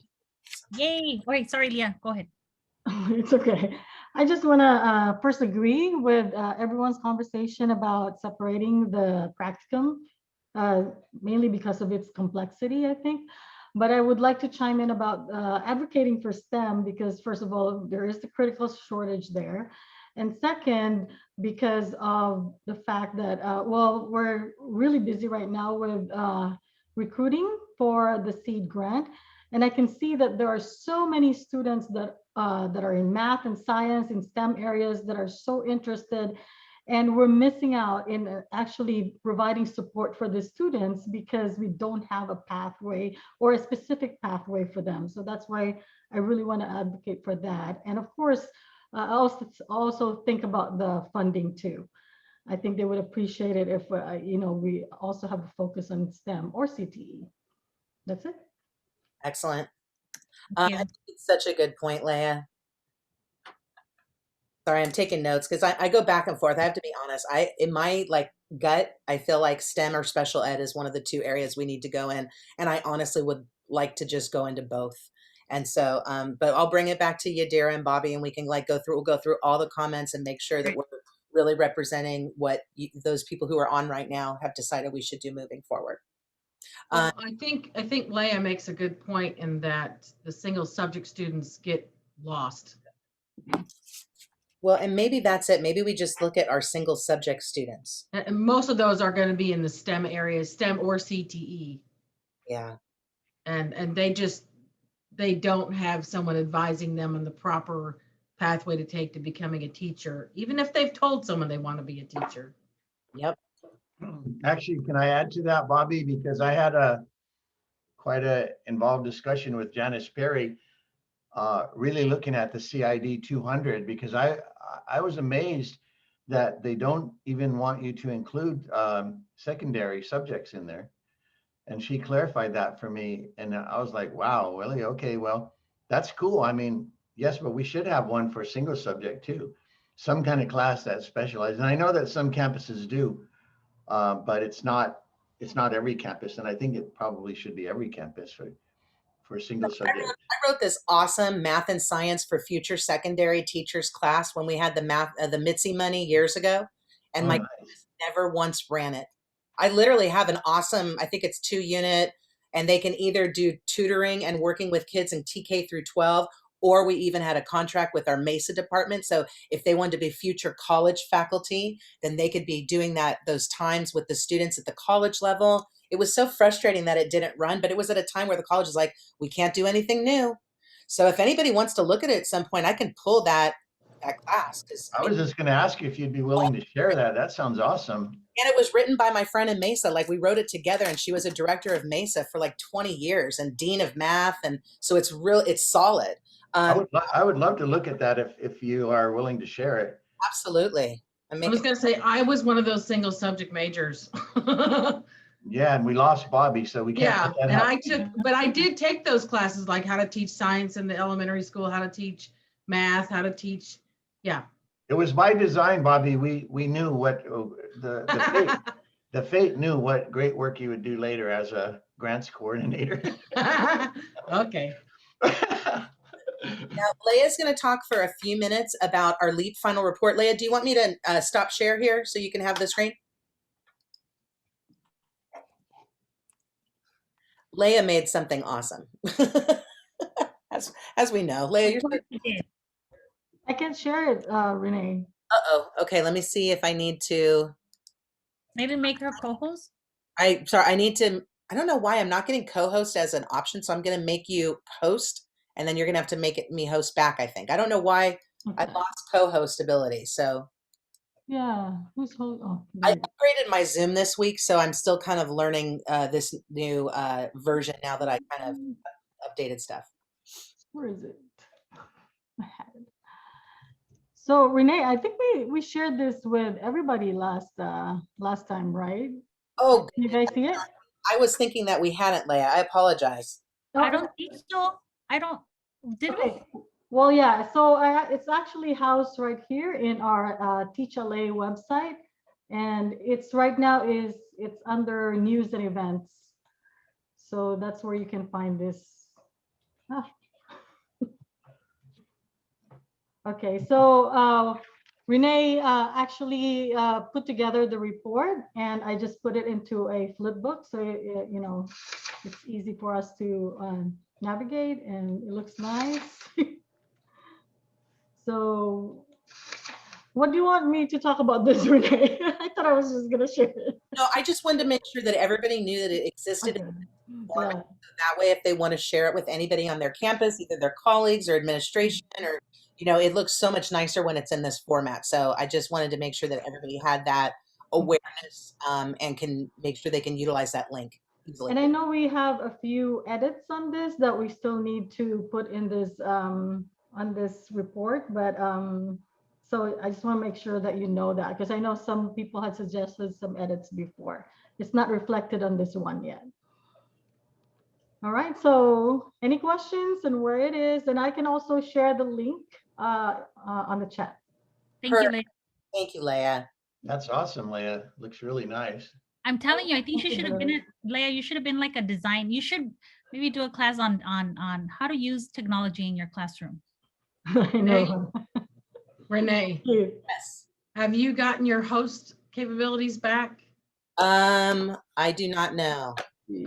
Yay. All right, sorry, Leah, go ahead. It's okay. I just want to first agree with everyone's conversation about separating the practicum, mainly because of its complexity, I think. But I would like to chime in about advocating for STEM, because first of all, there is the critical shortage there. And second, because of the fact that, well, we're really busy right now with recruiting for the SEED grant. And I can see that there are so many students that are in math and science in STEM areas that are so interested, and we're missing out in actually providing support for the students because we don't have a pathway or a specific pathway for them. So that's why I really want to advocate for that. And of course, I also think about the funding too. I think they would appreciate it if we also have a focus on STEM or CTE. That's it. excellent. Thank you. It's such a good point, Leah. Sorry, I'm taking notes because I go back and forth. I have to be honest. In my gut, I feel like STEM or special ed is one of the two areas we need to go in. And I honestly would like to just go into both. And so, but I'll bring it back to Yadira and Bobby, and we can we'll go through all the comments and make sure that we're really representing what those people who are on right now have decided we should do moving forward. Well, I think Leah makes a good point in that the single subject students get lost. Well, and maybe that's it. Maybe we just look at our single subject students. And most of those are going to be in the STEM areas, STEM or CTE. Yeah. And they don't have someone advising them on the proper pathway to take to becoming a teacher, even if they've told someone they want to be a teacher. Yep. Actually, can I add to that, Bobby? Because I had quite a involved discussion with Janice Perry, really looking at the CID 200, because I was amazed that they don't even want you to include secondary subjects in there. And she clarified that for me. And I was like, wow, really? Okay, well, that's cool. I mean, yes, but we should have one for a single subject too. Some kind of class that specializes. And I know that some campuses do, but it's not every campus. And I think it probably should be every campus for a single subject. I wrote this awesome math and science for future secondary teachers class when we had the Mitzi money years ago. And my kids never once ran it. I literally have an awesome, I think it's 2-unit, and they can either do tutoring and working with kids in TK through 12, or we even had a contract with our Mesa department. So if they wanted to be future college faculty, then they could be doing those times with the students at the college level. It was so frustrating that it didn't run, but it was at a time where the college is like, we can't do anything new. So if anybody wants to look at it at some point, I can pull that class. I was just going to ask you if you'd be willing to share that. That sounds awesome. And it was written by my friend in Mesa. We wrote it together, and she was a director of Mesa for 20 years and dean of math. And so it's solid. I would love to look at that if you are willing to share it. Absolutely. I was going to say, I was one of those single subject majors. Yeah, and we lost Bobby, so we can't. Yeah, and I did take those classes, like how to teach science in the elementary school, how to teach math, how to teach. Yeah. It was by design, Bobby. We knew what the fate knew what great work you would do later as a grants coordinator. Okay. Now, Leia's going to talk for a few minutes about our LEAP final report. Leia, do you want me to stop share here so you can have the screen? Leia made something awesome. as we know. Leia, you're... I can share it, Renee. Uh-oh. Okay, let me see if I need to... They didn't make her co-host? Sorry, I don't know why I'm not getting co-host as an option, so I'm gonna make you host, and then you're gonna have to make me host back, I think. I don't know why I Okay. lost co-host ability, so. Yeah, who's hold? Oh, I great. upgraded my Zoom this week, so I'm still kind of learning this new version now that I kind of updated stuff. Where is it? I had it. So Renee, I think we shared this with everybody last time, right? Oh, Can you guys see it? I was thinking that we hadn't, Leia. I apologize. I don't think so. I don't, did we? Okay. Well, yeah. So it's actually housed right here in our Teach LA website, and it's right now it's under news and events. So that's where you can find this. Ah. Okay, so Renee actually put together the report, and I just put it into a flip book, so you know it's easy for us to navigate, and it looks nice. So, what do you want me to talk about this, Renee? I thought I was just gonna share it. No, I just wanted to make sure that everybody knew that it existed. Okay. Format. Yeah. So that way, if they want to share it with anybody on their campus, either their colleagues or administration, or it looks so much nicer when it's in this format. So I just wanted to make sure that everybody had that awareness and can make sure they can utilize that link easily. And I know we have a few edits on this that we still need to put in this on this report, but so I just want to make sure that you know that, because I know some people had suggested some edits before. It's not reflected on this one yet. All right, so any questions and where it is, and I can also share the link on the chat. Thank you, Leia. Thank you, Leia. That's awesome, Leia. Looks really nice. I'm telling you, I think you should have been, Leia, you should have been like a design. You should maybe do a class on how to use technology in your classroom. I know. Renee, Yes. have you gotten your host capabilities back? I do not know.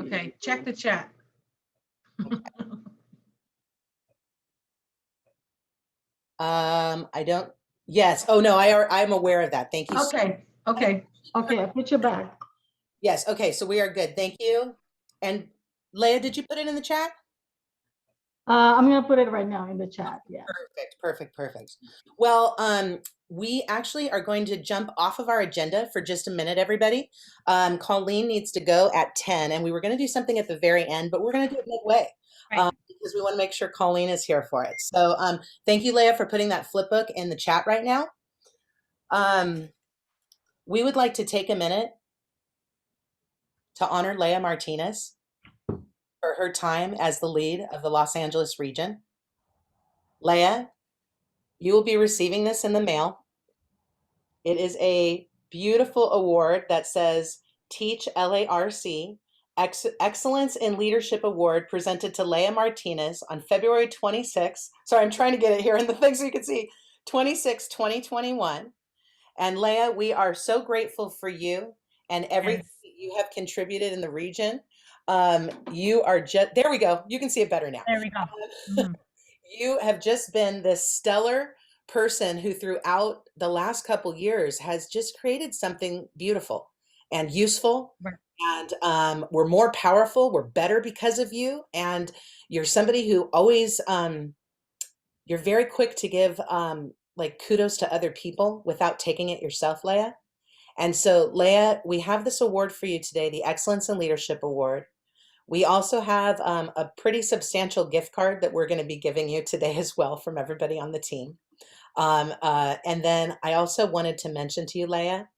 Okay, check the chat. I don't. Yes. Oh no, I'm aware of that. Thank you. Okay. Okay. Okay, I put you back. Yes. Okay. So we are good. Thank you. And Leia, did you put it in the chat? I'm gonna put it right now in the chat. Yeah. Perfect. Perfect. Perfect. Well, we actually are going to jump off of our agenda for just a minute, everybody. Colleen needs to go at 10, and we were going to do something at the very end, but we're going to do it midway. Right. Because we want to make sure Colleen is here for it. So thank you, Leia, for putting that flip book in the chat right now. We would like to take a minute to honor Leia Martinez for her time as the lead of the Los Angeles region. Leia, you will be receiving this in the mail. It is a beautiful award that says Teach LARC Excellence in Leadership Award presented to Leia Martinez on February 26th. Sorry, I'm trying to get it here in the thing so you can see. 26, 2021. And Leia, we are so grateful for you and everything that you have contributed in the region. You are just, there we go. You can see it better now. There we go. You have just been this stellar person who throughout the last couple years has just created something beautiful and useful. Right. And we're more powerful, we're better because of you. And you're somebody who always, you're very quick to give like kudos to other people without taking it yourself, Leia. And so Leia, we have this award for you today, the Excellence in Leadership Award. We also have a pretty substantial gift card that we're going to be giving you today as well from everybody on the team. And then I also wanted to mention to you, Leia,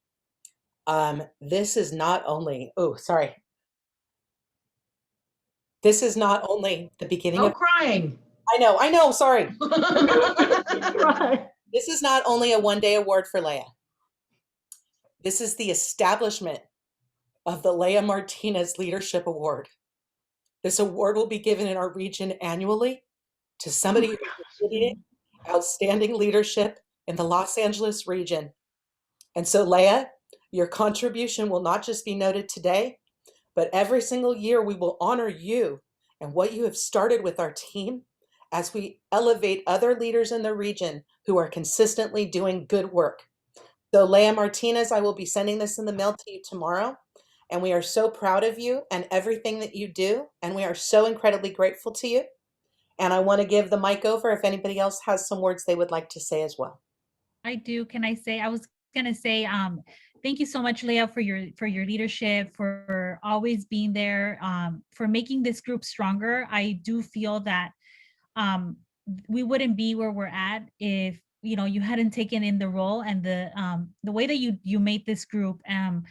this is not only, this is not only the beginning No of crying. I know, sorry. Right. This is not only a one-day award for Leia. This is the establishment of the Leia Martinez Leadership Award. This award will be given in our region annually to somebody who contributed outstanding leadership in the Los Angeles region. And so Leia, your contribution will not just be noted today, but every single year we will honor you and what you have started with our team as we elevate other leaders in the region who are consistently doing good work. So Leah Martinez, I will be sending this in the mail to you tomorrow. And we are so proud of you and everything that you do. And we are so incredibly grateful to you. And I want to give the mic over if anybody else has some words they would like to say as well. I do. Can I say, I was gonna say, thank you so much, Leah, for your leadership, for always being there, for making this group stronger. I do feel that we wouldn't be where we're at if you hadn't taken in the role and the way that you made this group and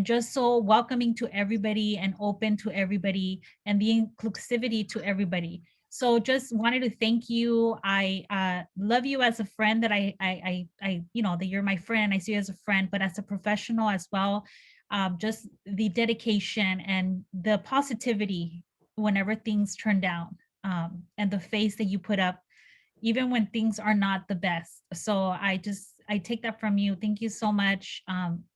just so welcoming to everybody and open to everybody and the inclusivity to everybody. So just wanted to thank you. I love you as a friend, that I that you're my friend. I see you as a friend, but as a professional as well. Just the dedication and the positivity whenever things turn down, and the face that you put up, even when things are not the best. So I take that from you. Thank you so much.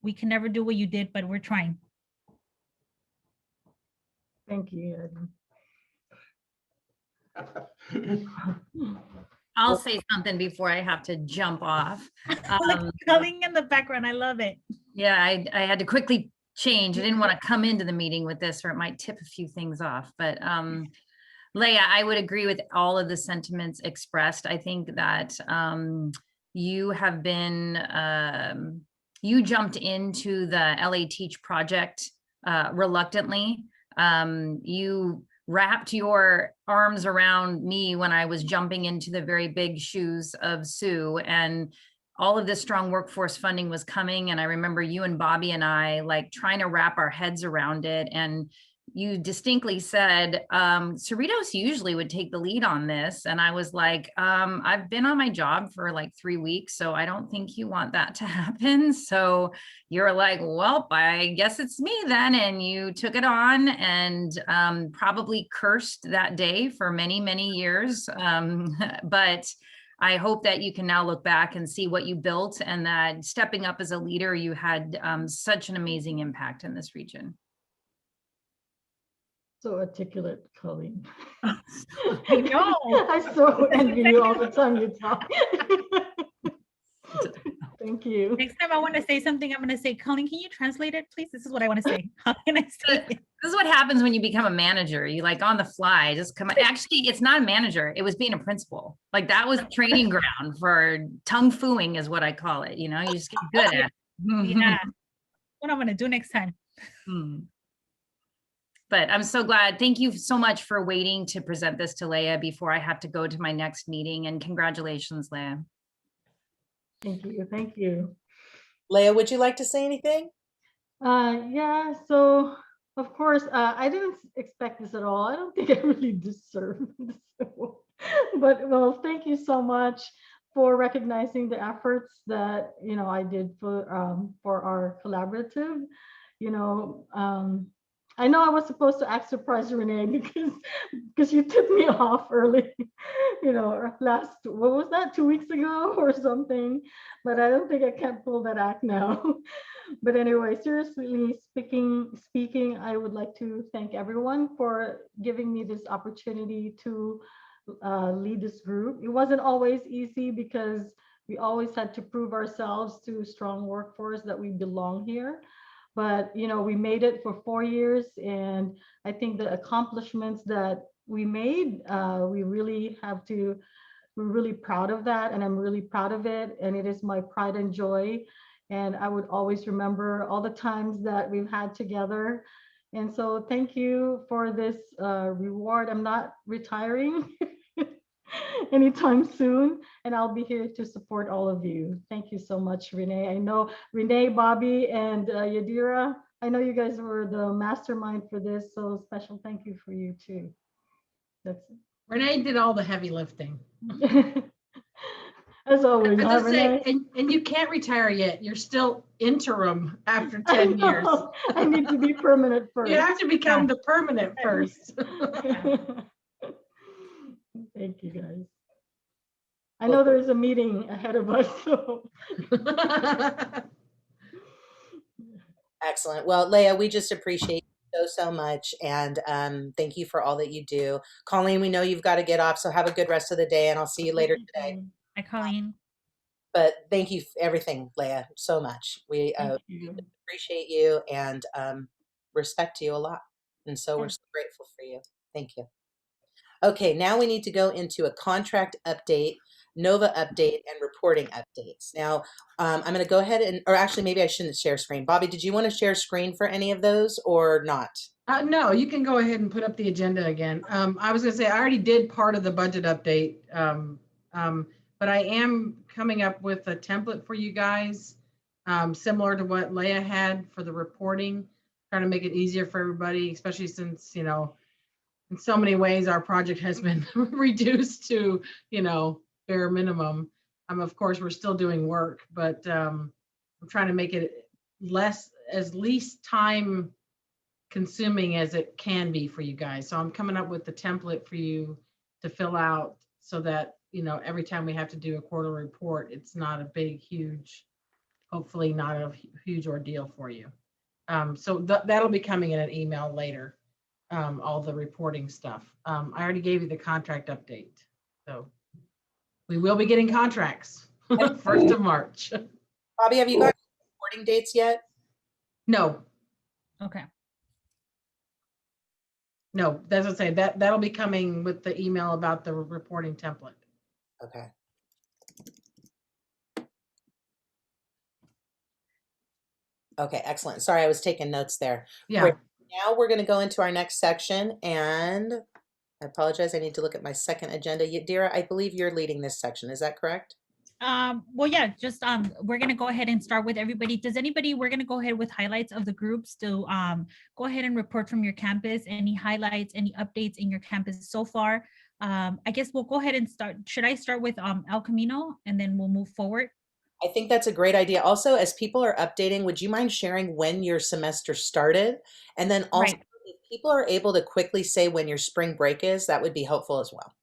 We can never do what you did, but we're trying. Thank you. I'll say something before I have to jump off. Coming in the background, I love it. Yeah, I had to quickly change. I didn't want to come into the meeting with this, or it might tip a few things off. But Leah, I would agree with all of the sentiments expressed. I think that you have been, you jumped into the LA Teach project reluctantly. You wrapped your arms around me when I was jumping into the very big shoes of Sue, and all of this strong workforce funding was coming. And I remember you and Bobby and I like trying to wrap our heads around it. And you distinctly said, Cerritos usually would take the lead on this. And I was like, I've been on my job for like 3 weeks, so I don't think you want that to happen. So you're like, well, I guess it's me then. And you took it on and probably cursed that day for many, many years. But I hope that you can now look back and see what you built, and that stepping up as a leader, you had such an amazing impact in this region. So articulate, Colleen. I know. I so envy you all the time you talk. Thank you. Next time I want to say something, I'm going to say, Colleen, can you translate it, please? This is what I want to say. How can I say it? This is what happens when you become a manager. You like on the fly, just come. Actually, it's not a manager. It was being a principal. Like that was training ground for tongue fooing is what I call it. You know, you just get good at it. Yeah. What I'm going to do next time. But I'm so glad. Thank you so much for waiting to present this to Leah before I have to go to my next meeting. And congratulations, Leah. Thank you. Thank you. Leah, would you like to say anything? Yeah, so of course, I didn't expect this at all. I don't think I really deserve this. But well, thank you so much for recognizing the efforts that I did for our collaborative. I know I was supposed to act surprise Renee because you tipped me off early, what was that, 2 weeks ago or something, but I don't think I can pull that act now. But anyway, seriously speaking, I would like to thank everyone for giving me this opportunity to lead this group. It wasn't always easy because we always had to prove ourselves to a strong workforce that we belong here. But we made it for 4 years, and I think the accomplishments that we made, we're really proud of that, and I'm really proud of it, and it is my pride and joy. And I would always remember all the times that we've had together. And so thank you for this reward. I'm not retiring anytime soon, and I'll be here to support all of you. Thank you so much, Renee. I know Renee, Bobby, and Yadira, I know you guys were the mastermind for this, so special thank you for you too. That's it. Renee did all the heavy lifting. As always, I Renee. say, and you can't retire yet. You're still interim after 10 years. I need to be permanent first. You have to become the permanent first. Thank you, guys. I know there's a meeting ahead of us, so. Excellent. Well, Leah, we just appreciate you so much, and thank you for all that you do. Colleen, we know you've got to get off, so have a good rest of the day, and I'll see you later today. Hi, Colleen. But thank you for everything, Leah, so much. We Thank you. appreciate you and respect you a lot. And so we're Yes. so grateful for you. Thank you. Okay, now we need to go into a contract update, NOVA update, and reporting updates. Now, I'm going to go ahead and, or actually, maybe I shouldn't share screen. Bobby, did you want to share screen for any of those or not? No, you can go ahead and put up the agenda again. I was gonna say, I already did part of the budget update. But I am coming up with a template for you guys, similar to what Leah had for the reporting, trying to make it easier for everybody, especially since, you know, in so many ways, our project has been reduced to, you know, bare minimum. Of course, we're still doing work, but I'm trying to make it least time consuming as it can be for you guys. So I'm coming up with the template for you to fill out so that, you know, every time we have to do a quarterly report, it's not a big, huge, hopefully not a huge ordeal for you. So that'll be coming in an email later, all the reporting stuff. I already gave you the contract update. So we will be getting contracts 1st of March. Bobby, have you got reporting dates yet? No, Okay. no, that's what I say, that'll be coming with the email about the reporting template. Okay. Okay, excellent. Sorry, I was taking notes there. Yeah. Great. Now we're going to go into our next section, and I apologize. I need to look at my second agenda. Yadira, I believe you're leading this section. Is that correct? Well, yeah, just we're gonna go ahead and start with everybody. We're gonna go ahead with highlights of the groups to go ahead and report from your campus, any highlights, any updates in your campus so far. I guess we'll go ahead and start. Should I start with El Camino and then we'll move forward? I think that's a great idea. Also, as people are updating, would you mind sharing when your semester started? And then also, Right. if people are able to quickly say when your spring break is, that would be helpful as well.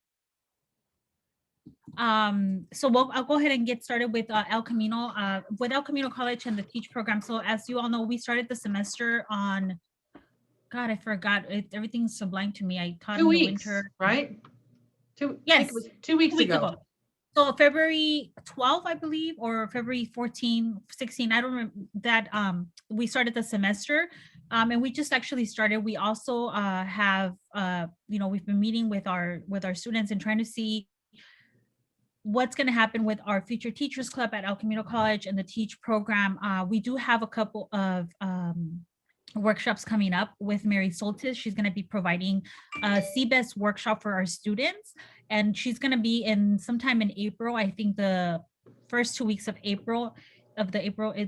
So I'll go ahead and get started with El Camino College and the Teach program. So as you all know, we started the semester on, God, I forgot. Everything's so blank to me. I taught 2 in the weeks, winter. right? I think Yes, it was 2 weeks ago. So February 12th, I believe, or February 14, 16, I don't remember that we started the semester. And we just actually started. We also have we've been meeting with our students and trying to see what's going to happen with our Future Teachers Club at El Camino College and the Teach program. We do have a couple of workshops coming up with Mary Soltis. She's going to be providing a CBEST workshop for our students, and she's going to be in sometime in April. I think the first 2 weeks of April,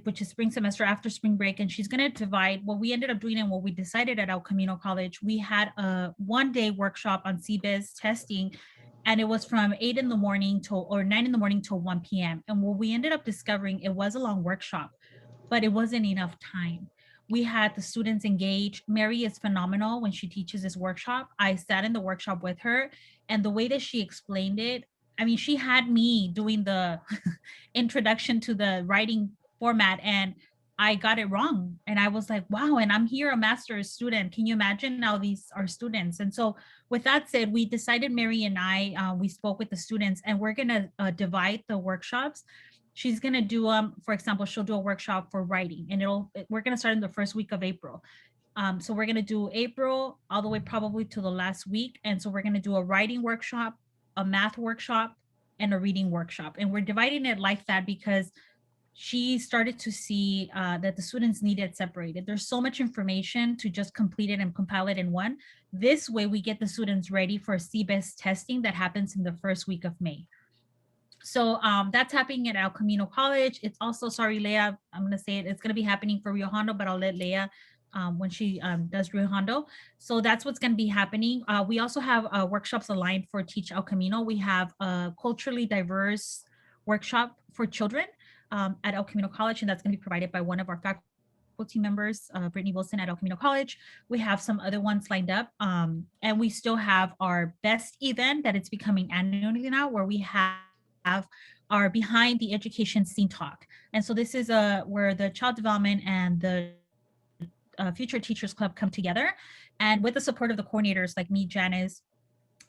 which is spring semester after spring break. And she's going to divide what we ended up doing and what we decided at El Camino College. We had a 1-day workshop on CBEST testing, and it was from 8 in the morning or 9 in the morning till 1 p.m. And what we ended up discovering, it was a long workshop, but it wasn't enough time. We had the students engaged. Mary is phenomenal when she teaches this workshop. I sat in the workshop with her, and the way that she explained it, I mean, she had me doing the introduction to the writing format, and I got it wrong. And I was like, wow, and I'm here a master's student. Can you imagine now these are students? And so with that said, we decided, Mary and I, we spoke with the students, and we're going to divide the workshops. She's going to do, for example, she'll do a workshop for writing, and we're going to start in the first week of April. So we're going to do April all the way probably to the last week. And so we're going to do a writing workshop, a math workshop, and a reading workshop. And we're dividing it like that because she started to see that the students need it separated. There's so much information to just complete it and compile it in one. This way we get the students ready for CBEST testing that happens in the first week of May. So that's happening at El Camino College. It's also, sorry, Leah, I'm going to say it. It's going to be happening for Rio Hondo, but I'll let Leah when she does Rio Hondo. So that's what's going to be happening. We also have workshops aligned for Teach El Camino. We have a culturally diverse workshop for children at El Camino College, and that's going to be provided by one of our faculty members, Brittany Wilson at El Camino College. We have some other ones lined up, and we still have our best event that it's becoming annually now, where we have our Behind the Education Scene Talk. And so this is where the Child Development and the Future Teachers Club come together, and with the support of the coordinators like me, Janice,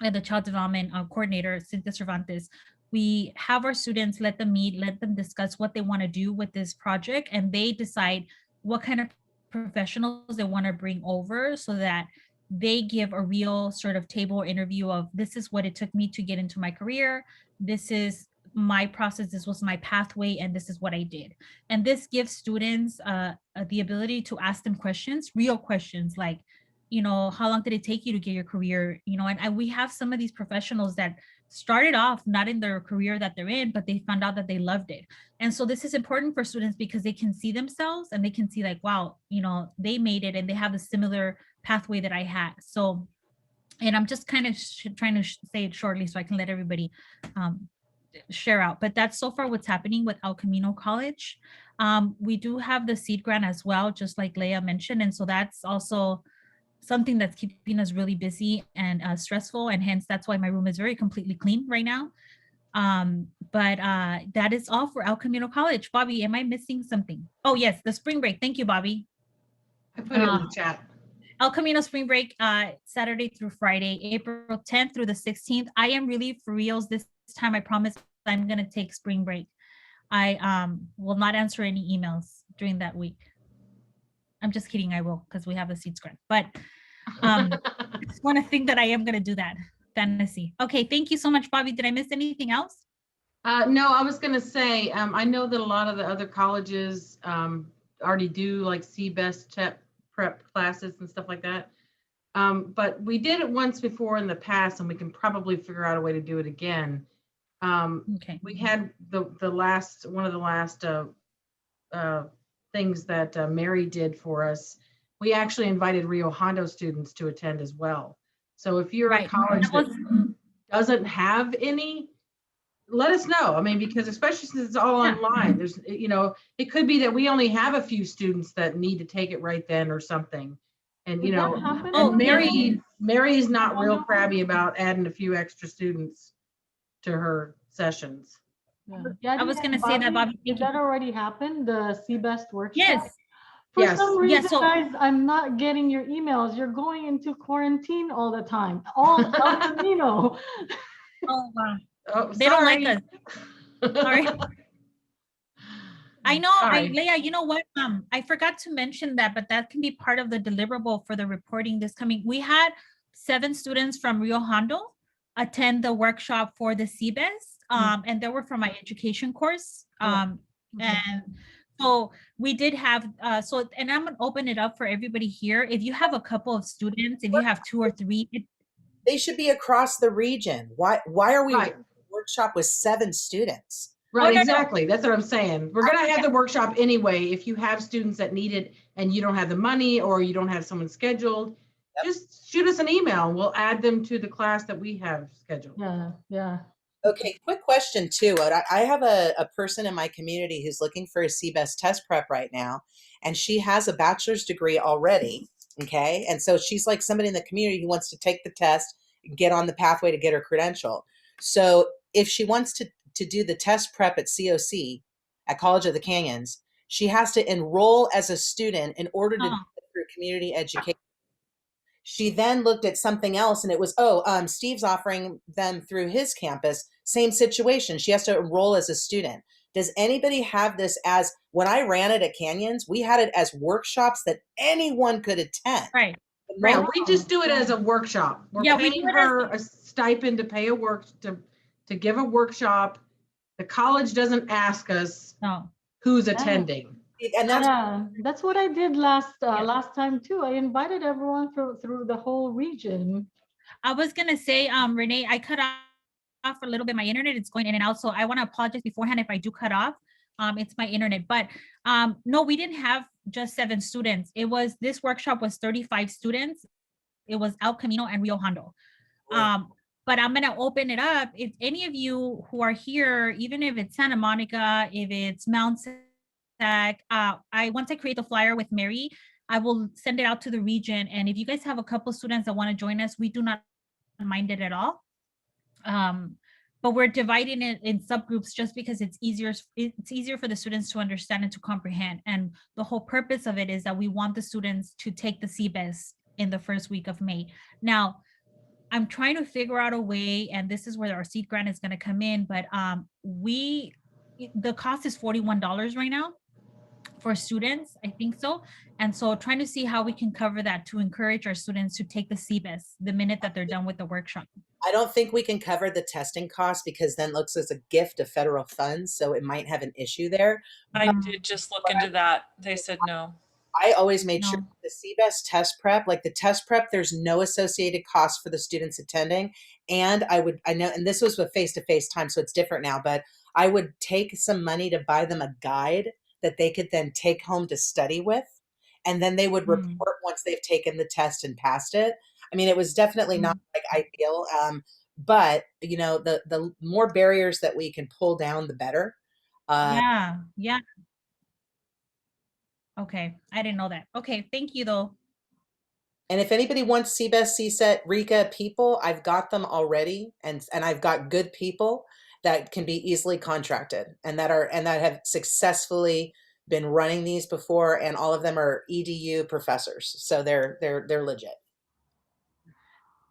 and the Child Development Coordinator, Cynthia Cervantes, we have our students, let them meet, let them discuss what they want to do with this project, and they decide what kind of professionals they want to bring over so that they give a real sort of table or interview of this is what it took me to get into my career. This is my process. This was my pathway, and this is what I did. And this gives students the ability to ask them questions, real questions like, you know, how long did it take you to get your career? You know, and we have some of these professionals that started off not in their career that they're in, but they found out that they loved it. And so this is important for students because they can see themselves and they can see like, wow, you know, they made it and they have a similar pathway that I had. So, and I'm just kind of trying to say it shortly so I can let everybody share out. But that's so far what's happening with El Camino College. We do have the seed grant as well, just like Leah mentioned. And so that's also something that's keeping us really busy and stressful. And hence that's why my room is very completely clean right now. But that is all for El Camino College. Bobby, am I missing something? Oh yes, the spring break. Thank you, Bobby. I put it in the chat. El Camino spring break, Saturday through Friday, April 10th through the 16th. I am really for reals this time. I promise I'm going to take spring break. I will not answer any emails during that week. I'm just kidding. I will, because we have a seats grant. But I just want to think that I am going to do that. Fantasy. Okay. Thank you so much, Bobby. Did I miss anything else? No, I was going to say, I know that a lot of the other colleges already do like CBEST prep classes and stuff like that. But we did it once before in the past, and we can probably figure out a way to do it again. Okay. We had one of the last things that Mary did for us. We actually invited Rio Hondo students to attend as well. So if you're a college that doesn't have any, let us know. I mean, because especially since it's all online, there's, you know, it could be that we only have a few students that need to take it right then or something. And, you know, and Mary's not real crabby about adding a few extra students to her sessions. Yeah, I was going to say that, Bobby. Did that already happen? The CBEST workshop? Yes. For some reason, guys, I'm not getting your emails. You're going into quarantine all the time. All El Camino. Oh, wow. Oh, they don't like us. Sorry. I know, Leah, you know what? I forgot to mention that, but that can be part of the deliverable for the reporting this coming. We had 7 students from Rio Hondo attend the workshop for the CBEST, and they were from my education course. And so we did have, and I'm gonna open it up for everybody here. If you have a couple of students, if you have 2 or 3, they should be across the region. Why are we workshop with 7 students? Right, exactly. That's what I'm saying. We're going to have the workshop anyway. If you have students that need it and you don't have the money or you don't have someone scheduled, just shoot us an email. We'll add them to the class that we have scheduled. Yeah. Okay, quick question too. I have a person in my community who's looking for a CBEST test prep right now, and she has a bachelor's degree already. Okay, and so she's like somebody in the community who wants to take the test, get on the pathway to get her credential. So if she wants to do the test prep at COC, at College of the Canyons, she has to enroll as a student in order to do it through community education. She then looked at something else and it was, Steve's offering them through his campus. Same situation. She has to enroll as a student. Does anybody have this as, when I ran it at Canyons, we had it as workshops that anyone could attend. Right. Right. We just do it as a workshop. We're paying her a stipend to pay to give a workshop. The college doesn't ask us who's attending. And that's what I did last time too. I invited everyone through the whole region. I was gonna say, Renee, I cut off a little bit. My internet is going in and out, so I want to apologize beforehand if I do cut off. It's my internet, but no, we didn't have just 7 students. This workshop was 35 students. It was El Camino and Rio Hondo. But I'm gonna open it up. If any of you who are here, even if it's Santa Monica, if it's Mount Sac, once I create the flyer with Mary, I will send it out to the region. And if you guys have a couple students that want to join us, we do not mind it at all. But we're dividing it in subgroups just because it's easier for the students to understand and to comprehend. And the whole purpose of it is that we want the students to take the CBEST in the first week of May. Now, I'm trying to figure out a way, and this is where our seed grant is going to come in, but the cost is $41 right now for students, I think so. And so trying to see how we can cover that to encourage our students to take the CBIS the minute that they're done with the workshop. I don't think we can cover the testing costs because then looks as a gift of federal funds, so it might have an issue there. I did just look into that. They said no. I always made sure No. the CBEST test prep, like the test prep, there's no associated cost for the students attending. And I know, and this was with face-to-face time, so it's different now, but I would take some money to buy them a guide that they could then take home to study with. And then they would Mm. report once they've taken the test and passed it. I mean, it was definitely not like ideal. But you know, the more barriers that we can pull down, the better. Yeah. Okay, I didn't know that. Okay, thank you though. And if anybody wants CBEST, CSET, RICA people, I've got them already, and I've got good people that can be easily contracted and that have successfully been running these before, and all of them are EDU professors, so they're legit.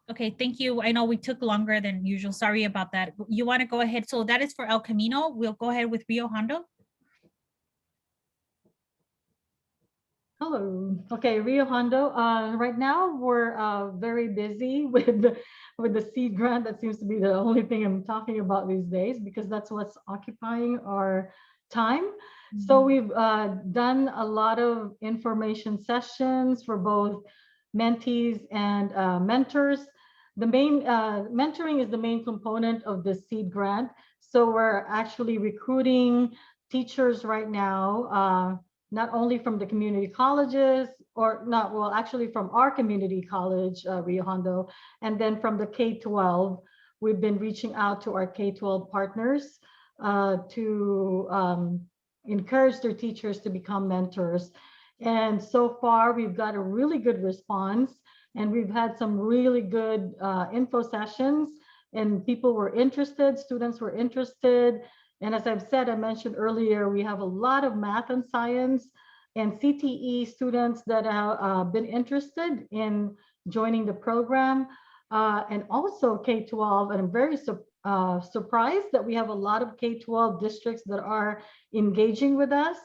Okay, thank you. I know we took longer than usual. Sorry about that. You want to go ahead? So that is for El Camino. We'll go ahead with Rio Hondo. Hello. Okay, Rio Hondo. Right now we're very busy with the seed grant. That seems to be the only thing I'm talking about these days because that's what's occupying our time. So we've done a lot of information sessions for both mentees and mentors. The main mentoring is the main component of the seed grant. So we're actually recruiting teachers right now. Not only from the community colleges or not, well, actually from our community college, Rio Hondo, and then from the K-12, we've been reaching out to our K-12 partners to encourage their teachers to become mentors. And so far, we've got a really good response, and we've had some really good info sessions, and people were interested, students were interested. And as I've said, I mentioned earlier, we have a lot of math and science and CTE students that have been interested in joining the program, and also K-12. And I'm very surprised that we have a lot of K-12 districts that are engaging with us,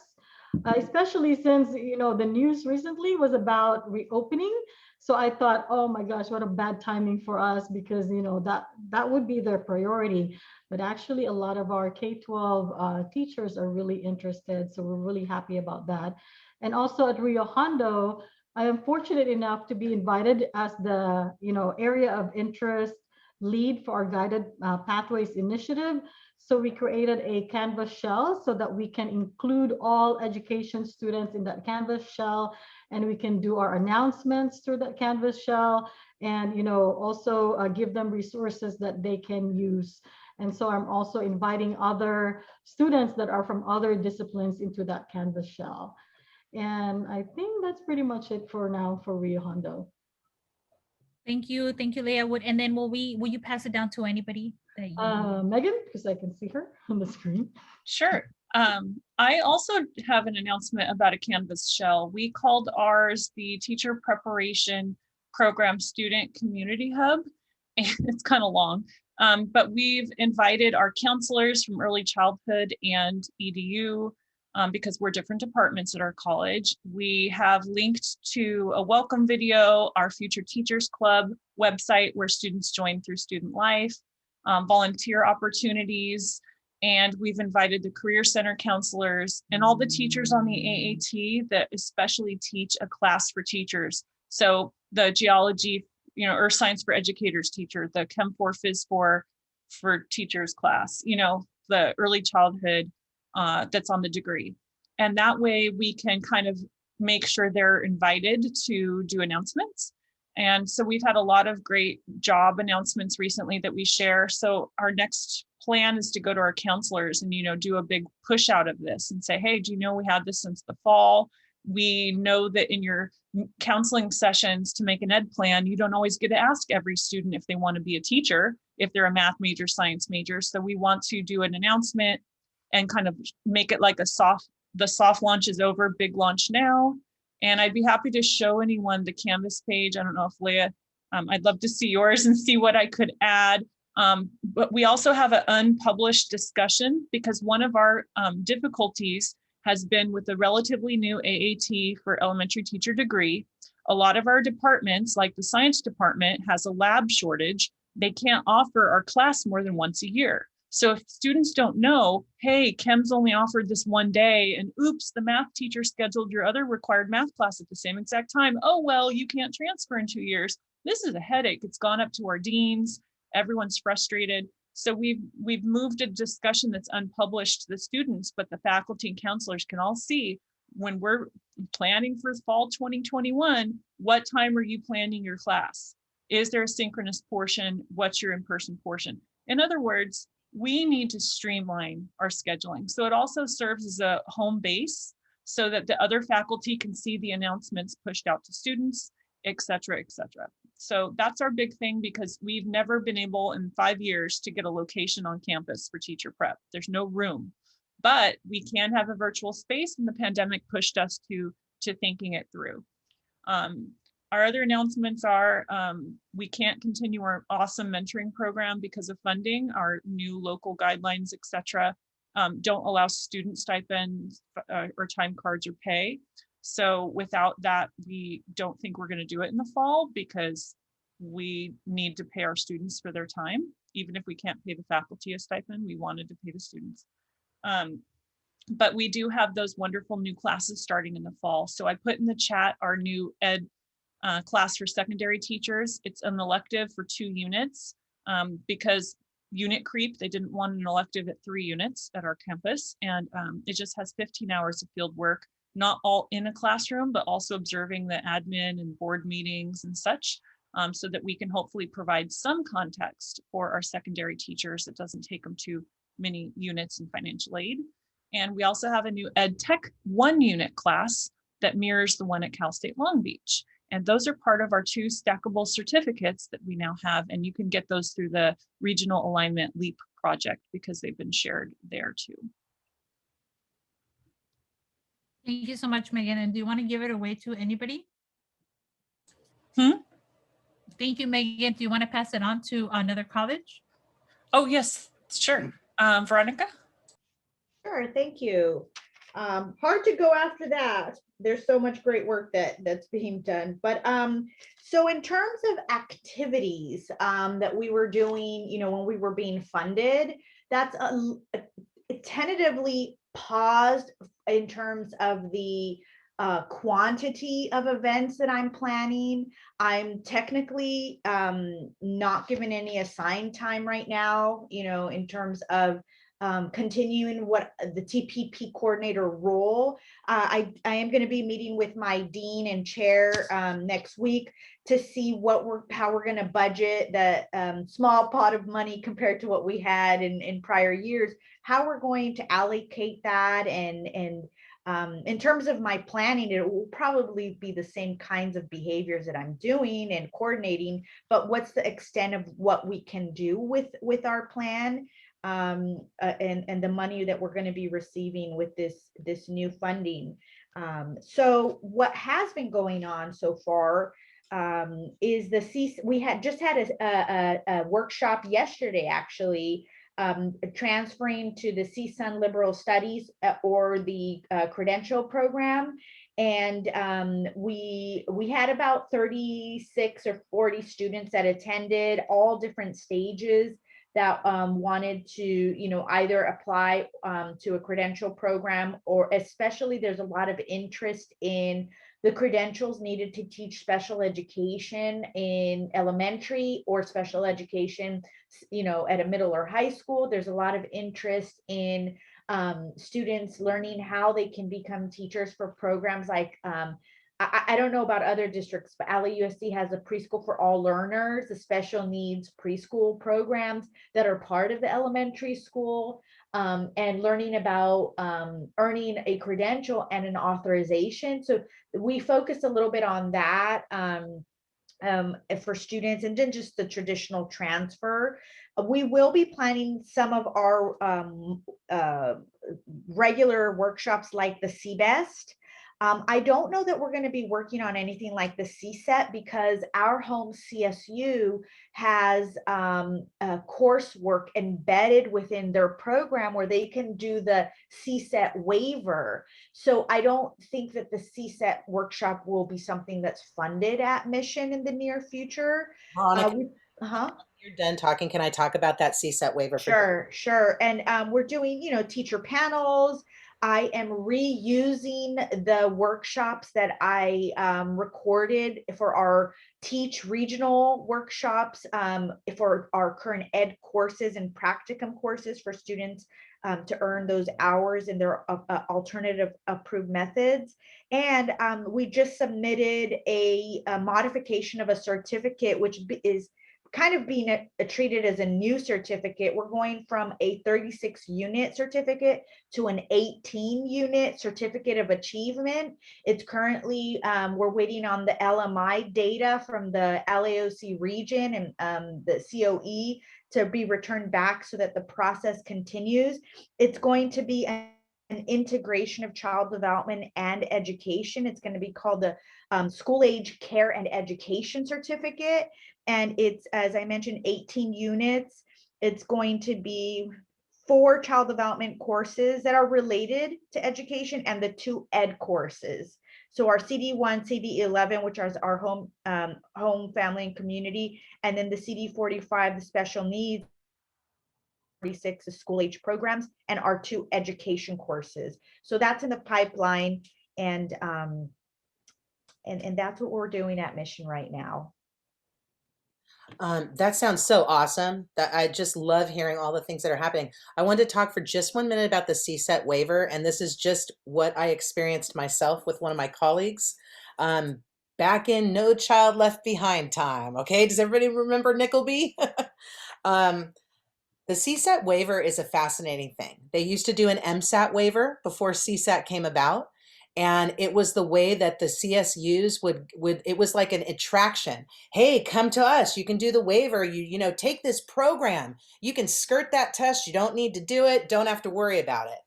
especially since, you know, the news recently was about reopening. So I thought, oh my gosh, what a bad timing for us, because, you know, that would be their priority. But actually, a lot of our K-12 teachers are really interested. So we're really happy about that. And also at Rio Hondo, I am fortunate enough to be invited as the, you know, area of interest lead for our guided pathways initiative. So we created a Canvas shell so that we can include all education students in that Canvas shell, and we can do our announcements through that Canvas shell, and, you know, also give them resources that they can use. And so I'm also inviting other students that are from other disciplines into that Canvas shell. And I think that's pretty much it for now for Rio Hondo. Thank you, Leah. And then will you pass it down to anybody that you Megan, because I can see her on the screen. Sure. I also have an announcement about a Canvas shell. We called ours the Teacher Preparation Program Student Community Hub, and it's kind of long, but we've invited our counselors from early childhood and EDU, because we're different departments at our college. We have linked to a welcome video, our Future Teachers Club website where students join through Student Life, volunteer opportunities, and we've invited the Career Center counselors and all the teachers on the AAT that especially teach a class for teachers. So the geology, you know, earth science for educators teacher, the Chem 4 Phys 4 for teachers class, you know, the early childhood that's on the degree. And that way we can kind of make sure they're invited to do announcements. And so we've had a lot of great job announcements recently that we share. So our next plan is to go to our counselors and, you know, do a big push out of this and say, hey, do you know we had this since the fall? We know that in your counseling sessions to make an ed plan, you don't always get to ask every student if they want to be a teacher, if they're a math major, science major. So we want to do an announcement and kind of make it like the soft launch is over, big launch now. And I'd be happy to show anyone the Canvas page. I don't know if Leah I'd love to see yours and see what I could add. But we also have an unpublished discussion because one of our difficulties has been with the relatively new AAT for elementary teacher degree. A lot of our departments, like the science department, has a lab shortage. They can't offer our class more than once a year. So if students don't know, hey, Chem's only offered this one day, and oops, the math teacher scheduled your other required math class at the same exact time. Oh, well, you can't transfer in 2 years. This is a headache. It's gone up to our deans. Everyone's frustrated. So we've moved a discussion that's unpublished to the students, but the faculty and counselors can all see when we're planning for fall 2021, what time are you planning your class? Is there a synchronous portion? What's your in-person portion? In other words, we need to streamline our scheduling. So it also serves as a home base so that the other faculty can see the announcements pushed out to students, et cetera, et cetera. So that's our big thing because we've never been able in 5 years to get a location on campus for teacher prep. There's no room, but we can have a virtual space, and the pandemic pushed us to thinking it through. Our other announcements are we can't continue our awesome mentoring program because of funding. Our new local guidelines, et cetera, don't allow student stipends or time cards or pay. So without that, we don't think we're going to do it in the fall because we need to pay our students for their time. Even if we can't pay the faculty a stipend, we wanted to pay the students. But we do have those wonderful new classes starting in the fall. So I put in the chat our new ed class for secondary teachers. It's an elective for 2 units because unit creep, they didn't want an elective at 3 units at our campus. And it just has 15 hours of field work, not all in a classroom, but also observing the admin and board meetings and such, so that we can hopefully provide some context for our secondary teachers. It doesn't take them to many units in financial aid. And we also have a new Ed Tech 1 unit class that mirrors the one at Cal State Long Beach. And those are part of our 2 stackable certificates that we now have. And you can get those through the Regional Alignment LEAP project because they've been shared there too. Thank you so much, Megan. And do you want to give it away to anybody? Thank you, Megan. Do you want to pass it on to another college? Oh, yes, sure. Veronica? Sure, thank you. Hard to go after that. There's so much great work that's being done. But so in terms of activities that we were doing, when we were being funded, that's tentatively paused in terms of the quantity of events that I'm planning. I'm technically not given any assigned time right now, in terms of continuing what the TPP coordinator role. I am going to be meeting with my dean and chair next week to see how we're going to budget the small pot of money compared to what we had in prior years, how we're going to allocate that. And in terms of my planning, it will probably be the same kinds of behaviors that I'm doing and coordinating, but what's the extent of what we can do with our plan? And the money that we're going to be receiving with this new funding. So what has been going on so far is we had just had a workshop yesterday, actually, transferring to the CSUN Liberal Studies or the credential program. And we had about 36 or 40 students that attended, all different stages, that wanted to, either apply to a credential program, or especially there's a lot of interest in the credentials needed to teach special education in elementary or special education, at a middle or high school. There's a lot of interest in students learning how they can become teachers for programs like, I don't know about other districts, but LAUSD has a preschool for all learners, the special needs preschool programs that are part of the elementary school, and learning about earning a credential and an authorization. So we focused a little bit on that for students, and then just the traditional transfer. We will be planning some of our regular workshops like the CBEST. I don't know that we're going to be working on anything like the CSET because our home CSU has a coursework embedded within their program where they can do the Cset Waiver. So I don't think that the Cset workshop will be something that's funded at Mission in the near future. Veronica, Uh-huh. you're done talking. Can I talk about that CSET waiver? Sure. And we're doing, teacher panels. I am reusing the workshops that I recorded for our Teach regional workshops, for our current ed courses and practicum courses for students to earn those hours in their alternative approved methods. And we just submitted a modification of a certificate, which is kind of being treated as a new certificate. We're going from a 36 unit certificate to an 18 unit certificate of achievement. It's currently, we're waiting on the LMI data from the LAOC region and the COE to be returned back so that the process continues. It's going to be an integration of child development and education. It's going to be called the School Age Care and Education Certificate. And it's, as I mentioned, 18 units. It's going to be 4 child development courses that are related to education and the 2 ed courses. So our CD1, CD11, which is our home, family, and community, and then the CD45, the special needs, 46, the school age programs, and our 2 education courses. So that's in the pipeline, and that's what we're doing at Mission right now. That sounds so awesome. That I just love hearing all the things that are happening. I wanted to talk for just 1 minute about the CSET waiver, and this is just what I experienced myself with one of my colleagues back in No Child Left Behind time. Okay, does everybody remember Nickelby? The CSET waiver is a fascinating thing. They used to do an MSAT waiver before CSAT came about. And it was the way that the CSUs would it was like an attraction. Hey, come to us. You can do the waiver. You take this program. You can skirt that test. You don't need to do it. Don't have to worry about it.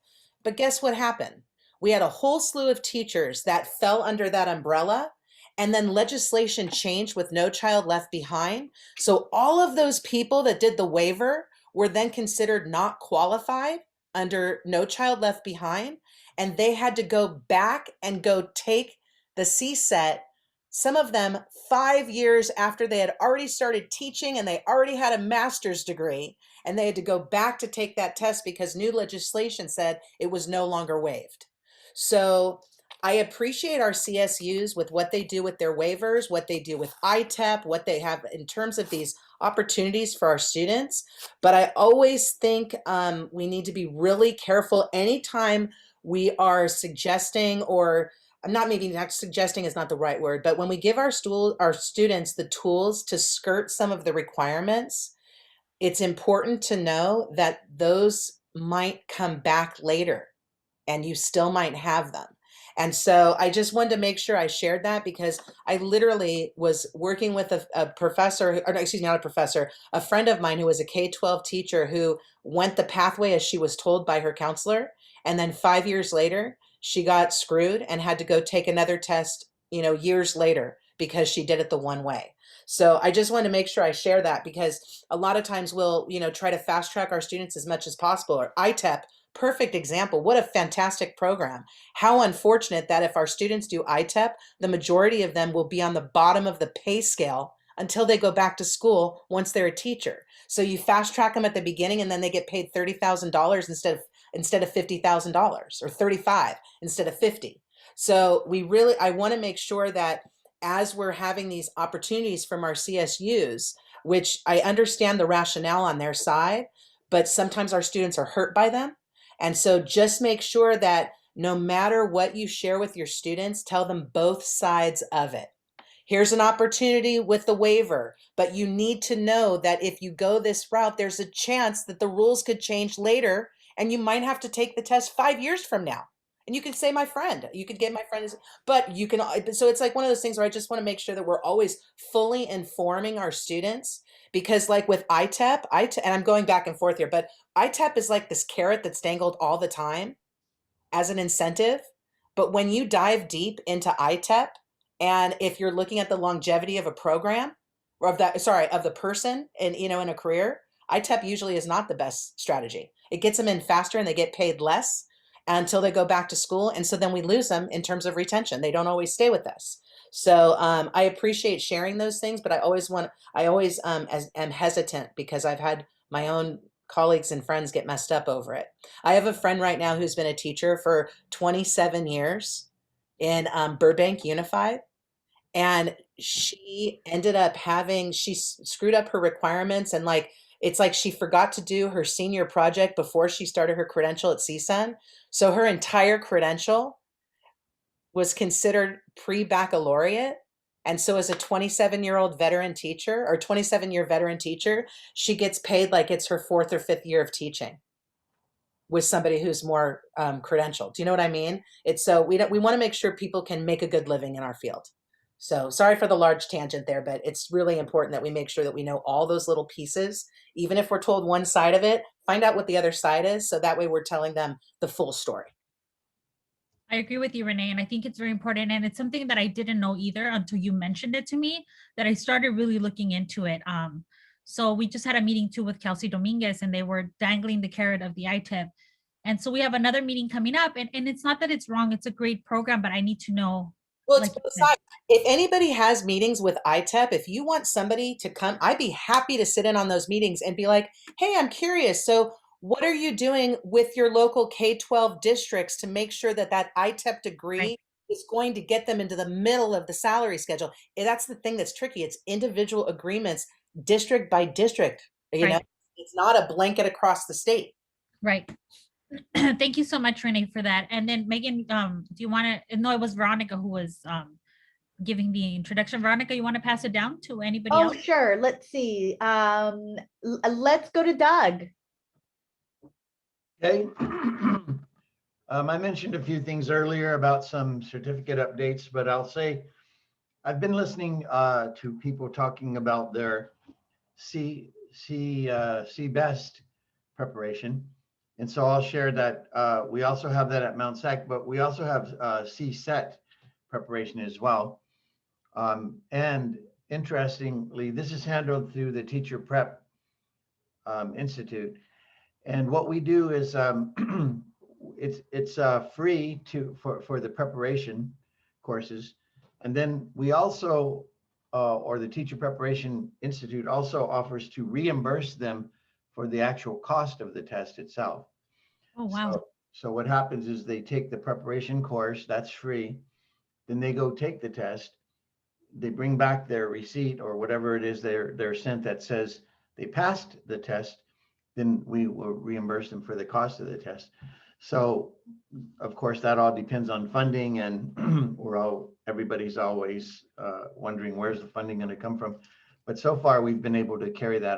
But guess what happened? We had a whole slew of teachers that fell under that umbrella. And then legislation changed with No Child Left Behind. So all of those people that did the waiver were then considered not qualified under No Child Left Behind. And they had to go back and go take the CSET, some of them 5 years after they had already started teaching and they already had a master's degree, and they had to go back to take that test because new legislation said it was no longer waived. So I appreciate our CSUs with what they do with their waivers, what they do with ITEP, what they have in terms of these opportunities for our students. But I always think we need to be really careful anytime we are suggesting, or maybe not suggesting is not the right word, but when we give our students the tools to skirt some of the requirements, it's important to know that those might come back later and you still might have them. And so I just wanted to make sure I shared that because I literally was working with a professor, or excuse me, not a professor, a friend of mine who was a K-12 teacher who went the pathway as she was told by her counselor. And then 5 years later, she got screwed and had to go take another test, years later because she did it the one way. So I just want to make sure I share that because a lot of times we'll, try to fast track our students as much as possible. Or ITEP, perfect example. What a fantastic program. How unfortunate that if our students do ITEP, the majority of them will be on the bottom of the pay scale until they go back to school once they're a teacher. So you fast track them at the beginning and then they get paid $30,000 instead of $50,000, or 35 instead of 50. So I want to make sure that as we're having these opportunities from our CSUs, which I understand the rationale on their side, but sometimes our students are hurt by them. And so just make sure that no matter what you share with your students, tell them both sides of it. Here's an opportunity with the waiver, but you need to know that if you go this route, there's a chance that the rules could change later and you might have to take the test 5 years from now. And you can say, my friend, you could get my friend, but you can, so it's like one of those things where I just want to make sure that we're always fully informing our students, because like with ITEP, and I'm going back and forth here, but ITEP is like this carrot that's dangled all the time as an incentive. But when you dive deep into ITEP, and if you're looking at the longevity of a program or of that, sorry, of the person in, you know, in a career, ITEP usually is not the best strategy. It gets them in faster and they get paid less until they go back to school. And so then we lose them in terms of retention. They don't always stay with us. So I appreciate sharing those things, but I always am hesitant because I've had my own colleagues and friends get messed up over it. I have a friend right now who's been a teacher for 27 years in Burbank Unified. And she ended up she screwed up her requirements. And like, it's like she forgot to do her senior project before she started her credential at CSUN. So her entire credential was considered pre-baccalaureate. And so as a 27-year-old veteran teacher or 27-year veteran teacher, she gets paid like it's her 4th or 5th year of teaching with somebody who's more credentialed. Do you know what I mean? It's so we want to make sure people can make a good living in our field. So sorry for the large tangent there, but it's really important that we make sure that we know all those little pieces. Even if we're told one side of it, find out what the other side is. So that way we're telling them the full story. I agree with you, Renee, and I think it's very important. And it's something that I didn't know either until you mentioned it to me, that I started really looking into it. So we just had a meeting too with Kelsey Dominguez, and they were dangling the carrot of the ITEP. And so we have another meeting coming up, and it's not that it's wrong, it's a great program, but I need to know. Well, it's like both sides. If anybody has meetings with ITEP, if you want somebody to come, I'd be happy to sit in on those meetings and be like, hey, I'm curious. So what are you doing with your local K-12 districts to make sure that that ITEP degree is going to get them into the middle of the salary schedule? And that's the thing that's tricky. It's individual agreements, district by district. You know, it's not a blanket across the state. Right. Thank you so much, Renee, for that. And then Megan, do you want to? No, it was Veronica who was giving the introduction. Veronica, you want to pass it down to anybody else? Oh, sure. Let's see. Let's go to Doug. Okay. I mentioned a few things earlier about some certificate updates, but I'll say I've been listening to people talking about their CBEST preparation. And so I'll share that we also have that at Mount SAC, but we also have Cset preparation as well. And interestingly, this is handled through the Teacher Prep Institute. And what we do is it's free for the preparation courses. And then we also, or the Teacher Preparation Institute also offers to reimburse them for the actual cost of the test itself. Oh, wow. So what happens is they take the preparation course, that's free. Then they go take the test. They bring back their receipt or whatever it is they're sent that says they passed the test. Then we will reimburse them for the cost of the test. So of course, that all depends on funding, and everybody's always wondering where's the funding going to come from. But so far we've been able to carry that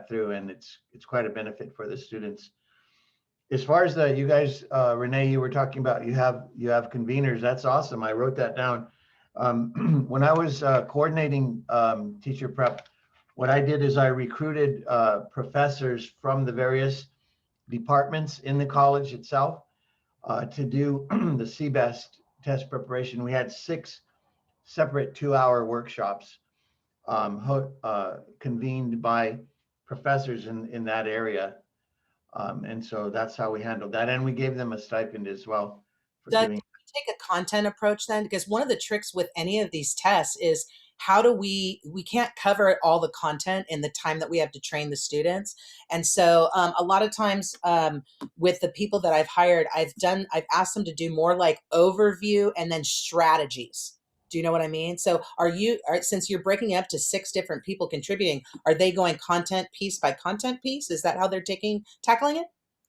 through, and it's quite a benefit for the students. As far as you guys, Renee, you were talking about you have conveners. That's awesome. I wrote that down. When I was coordinating teacher prep, what I did is I recruited professors from the various departments in the college itself to do the CBEST test preparation. We had 6 separate 2-hour workshops convened by professors in that area. And so that's how we handled that. And we gave them a stipend as well. Doug, can we take a content approach then? Because one of the tricks with any of these tests is how do we can't cover all the content in the time that we have to train the students. And so a lot of times with the people that I've hired, I've asked them to do more like overview and then strategies. Do you know what I mean? So since you're breaking up to 6 different people contributing, are they going content piece by content piece? Is that how they're tackling it?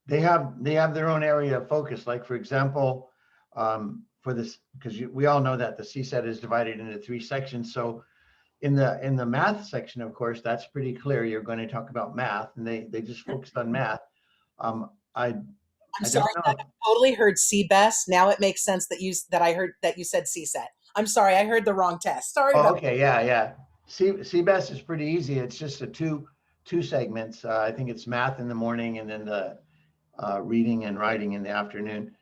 They have their own area of focus. Like for example, for this, because we all know that the CSET is divided into 3 sections. So in the math section, of course, that's pretty clear. You're going to talk about math, and they just focused on math. I'm sorry, Doug, I totally heard CBEST. Now it makes sense that I heard that you said CSET. I'm sorry, I heard the wrong test. Sorry. Okay, yeah. CBEST is pretty easy. It's just a two segments. I think it's math in the morning and then the reading and writing in the afternoon.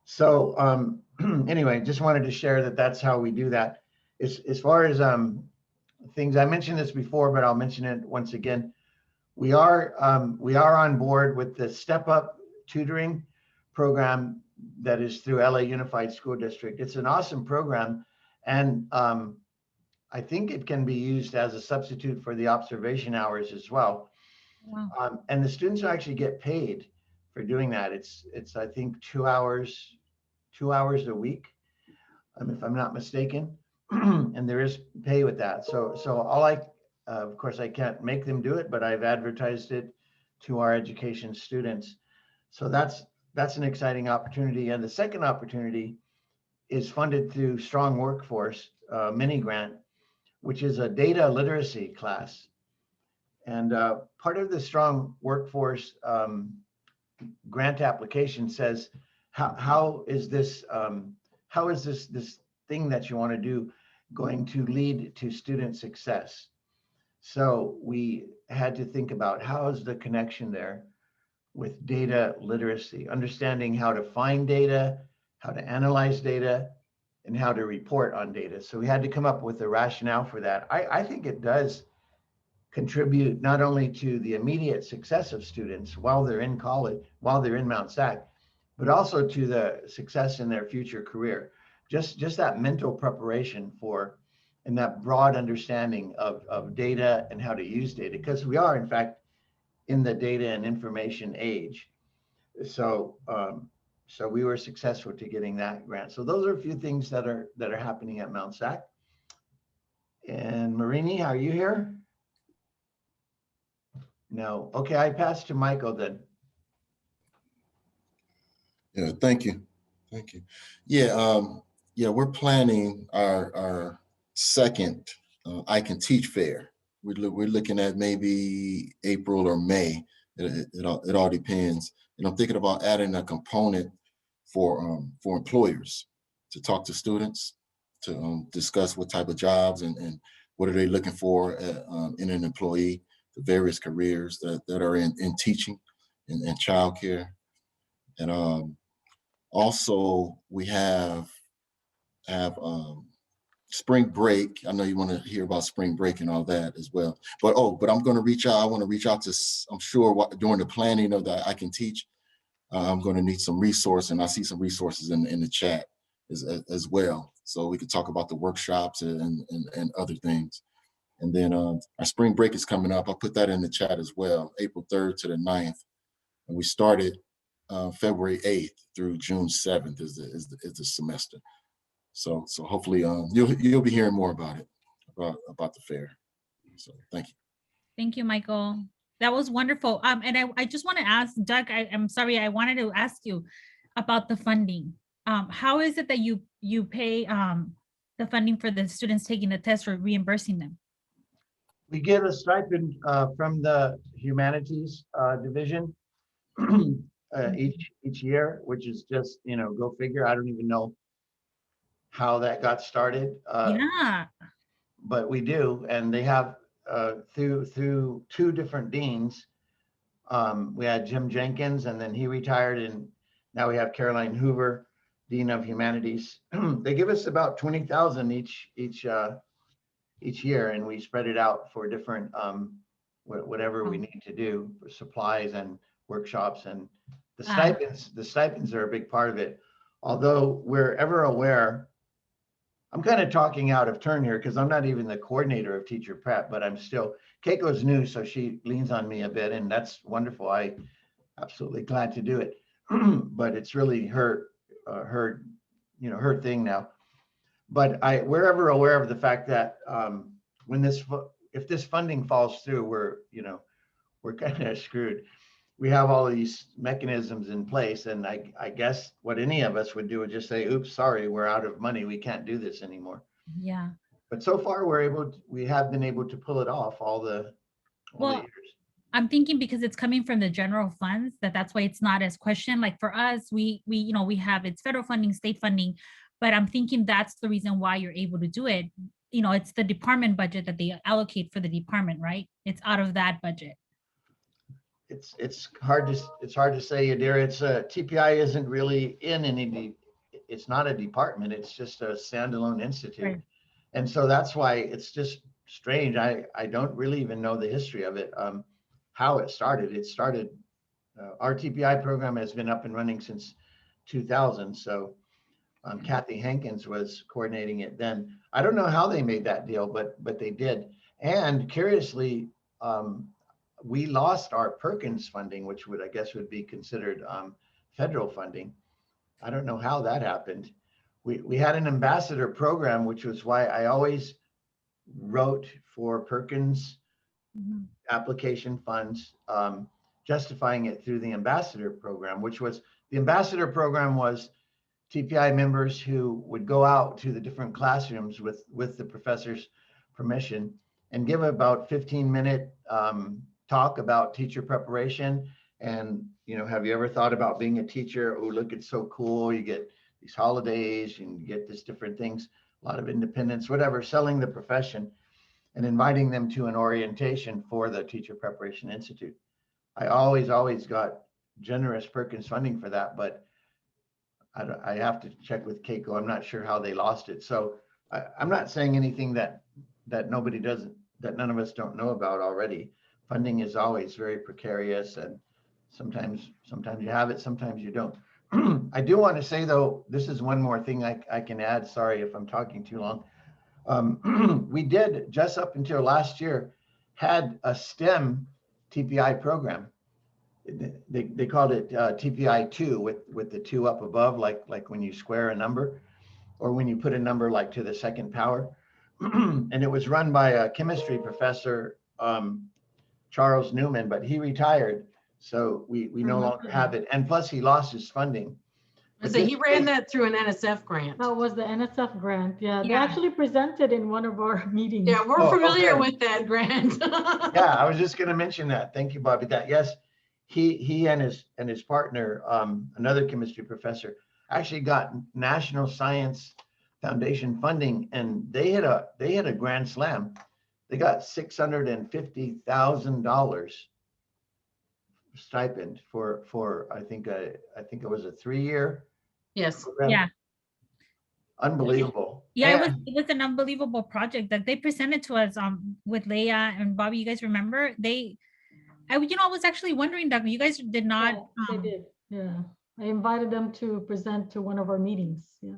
So anyway, just wanted to share that that's how we do that. As far as things, I mentioned this before, but I'll mention it once again. We are on board with the Step Up tutoring program that is through LA Unified School District. It's an awesome program, and I think it can be used as a substitute for the observation hours as well. Wow. And the students actually get paid for doing that. It's I think 2 hours a week, if I'm not mistaken, and there is pay with that. So all of course I can't make them do it, but I've advertised it to our education students. So that's an exciting opportunity. And the second opportunity is funded through Strong Workforce mini grant, which is a data literacy class. And part of the Strong Workforce grant application says, how is this thing that you want to do going to lead to student success? So we had to think about how is the connection there with data literacy, understanding how to find data, how to analyze data, and how to report on data. So we had to come up with a rationale for that. I think it does contribute not only to the immediate success of students while they're in college, while they're in Mount SAC, but also to the success in their future career. Just that mental preparation for, and that broad understanding of data and how to use data, because we are in fact in the data and information age. So so we were successful to getting that grant. So those are a few things that are happening at Mount SAC. And Marini, are you here? No. Okay, I pass to Michael then. Yeah, thank you. Thank you. Yeah, yeah, we're planning our second I Can Teach Fair. We're looking at maybe April or May. It all depends. And I'm thinking about adding a component for employers to talk to students, to discuss what type of jobs and what are they looking for in an employee, the various careers that are in teaching and childcare. And also we have spring break. I know you want to hear about spring break and all that as well. But I'm going to reach out. I want to reach out to, I'm sure during the planning of the I Can Teach, I'm going to need some resource, and I see some resources in the chat as well. So we could talk about the workshops and other things. And then our spring break is coming up. I'll put that in the chat as well, April 3rd to the 9th. And we started February 8th through June 7th is the semester. So hopefully you'll be hearing more about it, about the fair. So thank you. Thank you, Michael. That was wonderful. And I just want to ask Doug, I'm sorry, I wanted to ask you about the funding. How is it that you pay the funding for the students taking the test or reimbursing them? We get a stipend from the humanities division each year, which is just, go figure. I don't even know how that got started. Yeah. But we do, and they have through two different deans. We had Jim Jenkins, and then he retired, and now we have Caroline Hoover, Dean of Humanities. They give us about $20,000 each year, and we spread it out for different whatever we need to do for supplies and workshops, and the stipends are a big part of it. Although we're ever aware, I'm kind of talking out of turn here because I'm not even the coordinator of teacher prep, but I'm still, Keiko's new, so she leans on me a bit, and that's wonderful. I absolutely glad to do it, but it's really her thing now. But we're ever aware of the fact that if this funding falls through, we're kind of screwed. We have all these mechanisms in place, and I guess what any of us would do would just say, oops, sorry, we're out of money. We can't do this anymore. Yeah. But so far we have been able to pull it off all the years. I'm thinking because it's coming from the general funds, that's why it's not as questioned. Like for us, we have, it's federal funding, state funding, but I'm thinking that's the reason why you're able to do it. It's the department budget that they allocate for the department, right? It's out of that budget. It's hard to say, Yadira. It's TPI isn't really in it's not a department, it's just a standalone institute. Right. And so that's why it's just strange. I don't really even know the history of it, how it started. It started, our TPI program has been up and running since 2000. So Kathy Hankins was coordinating it then. I don't know how they made that deal, but they did. And curiously, we lost our Perkins funding, which I guess would be considered federal funding. I don't know how that happened. We had an ambassador program, which was why I always wrote for Perkins application funds, justifying it through the ambassador program, which was, the ambassador program was TPI members who would go out to the different classrooms with the professor's permission and give about 15-minute talk about teacher preparation. And, have you ever thought about being a teacher? Oh, look, it's so cool. You get these holidays and you get these different things, a lot of independence, whatever, selling the profession and inviting them to an orientation for the Teacher Preparation Institute. I always got generous Perkins funding for that, but I have to check with Keiko. I'm not sure how they lost it. So I'm not saying anything that nobody doesn't, that none of us don't know about already. Funding is always very precarious, and sometimes you have it, sometimes you don't. I do want to say though, this is one more thing I can add. Sorry if I'm talking too long. We did, just up until last year, had a STEM TPI program. They called it TPI 2 with the 2 up above, like when you square a number, or when you put a number like to the second power. And it was run by a chemistry professor, Charles Newman, but he retired. So we no longer have it. And plus he lost his funding. So he ran that through an NSF grant. That was the NSF grant. Yeah, they Yeah. actually presented in one of our meetings. Yeah, we're Oh, familiar okay. with that grant. Yeah, I was just going to mention that. Thank you, Bobby. That yes, he and his partner, another chemistry professor, actually got National Science Foundation funding, and they had a grand slam. They got $650,000 stipend for I think it was a 3-year Yes. program. Yeah. Unbelievable. Yeah, And- it was an unbelievable project that they presented to us with Leah and Bobby. You guys remember? I was actually wondering, Doug, you guys did not. Yeah, they did. Yeah, I invited them to present to one of our meetings. Yeah,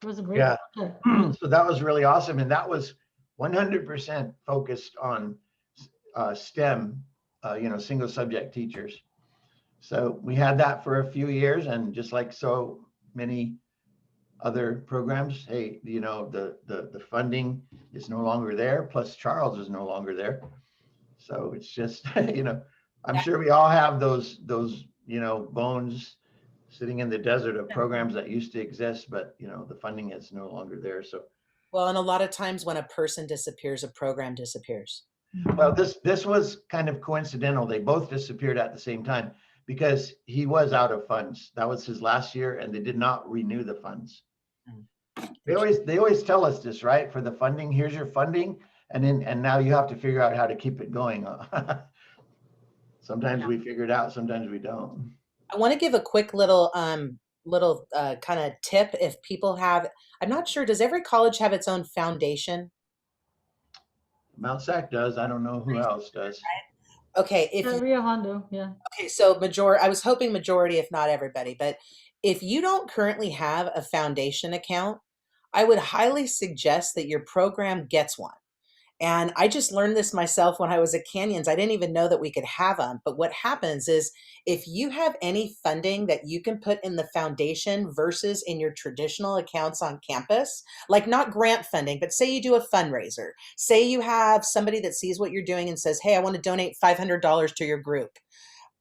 it was a great Yeah. project. So that was really awesome. And that was 100% focused on STEM, single subject teachers. So we had that for a few years, and just like so many other programs, hey, the funding is no longer there. Plus Charles is no longer there. So it's just, I'm sure we all have those, bones sitting in the desert of programs that used to exist, but the funding is no longer there. So, Well, and a lot of times when a person disappears, a program disappears. well, this was kind of coincidental. They both disappeared at the same time because he was out of funds. That was his last year, and they did not renew the funds. They always tell us this, right? For the funding, here's your funding, and now you have to figure out how to keep it going. Sometimes we figure it out, sometimes we don't. I want to give a quick little kind of tip if people have, I'm not sure, does every college have its own foundation? Mount Sac does. I don't know who else does. Okay, Rio Hondo, yeah. okay, so I was hoping majority, if not everybody, but if you don't currently have a foundation account, I would highly suggest that your program gets one. And I just learned this myself when I was at Canyons. I didn't even know that we could have them. But what happens is if you have any funding that you can put in the foundation versus in your traditional accounts on campus, like not grant funding, but say you do a fundraiser, say you have somebody that sees what you're doing and says, hey, I want to donate $500 to your group.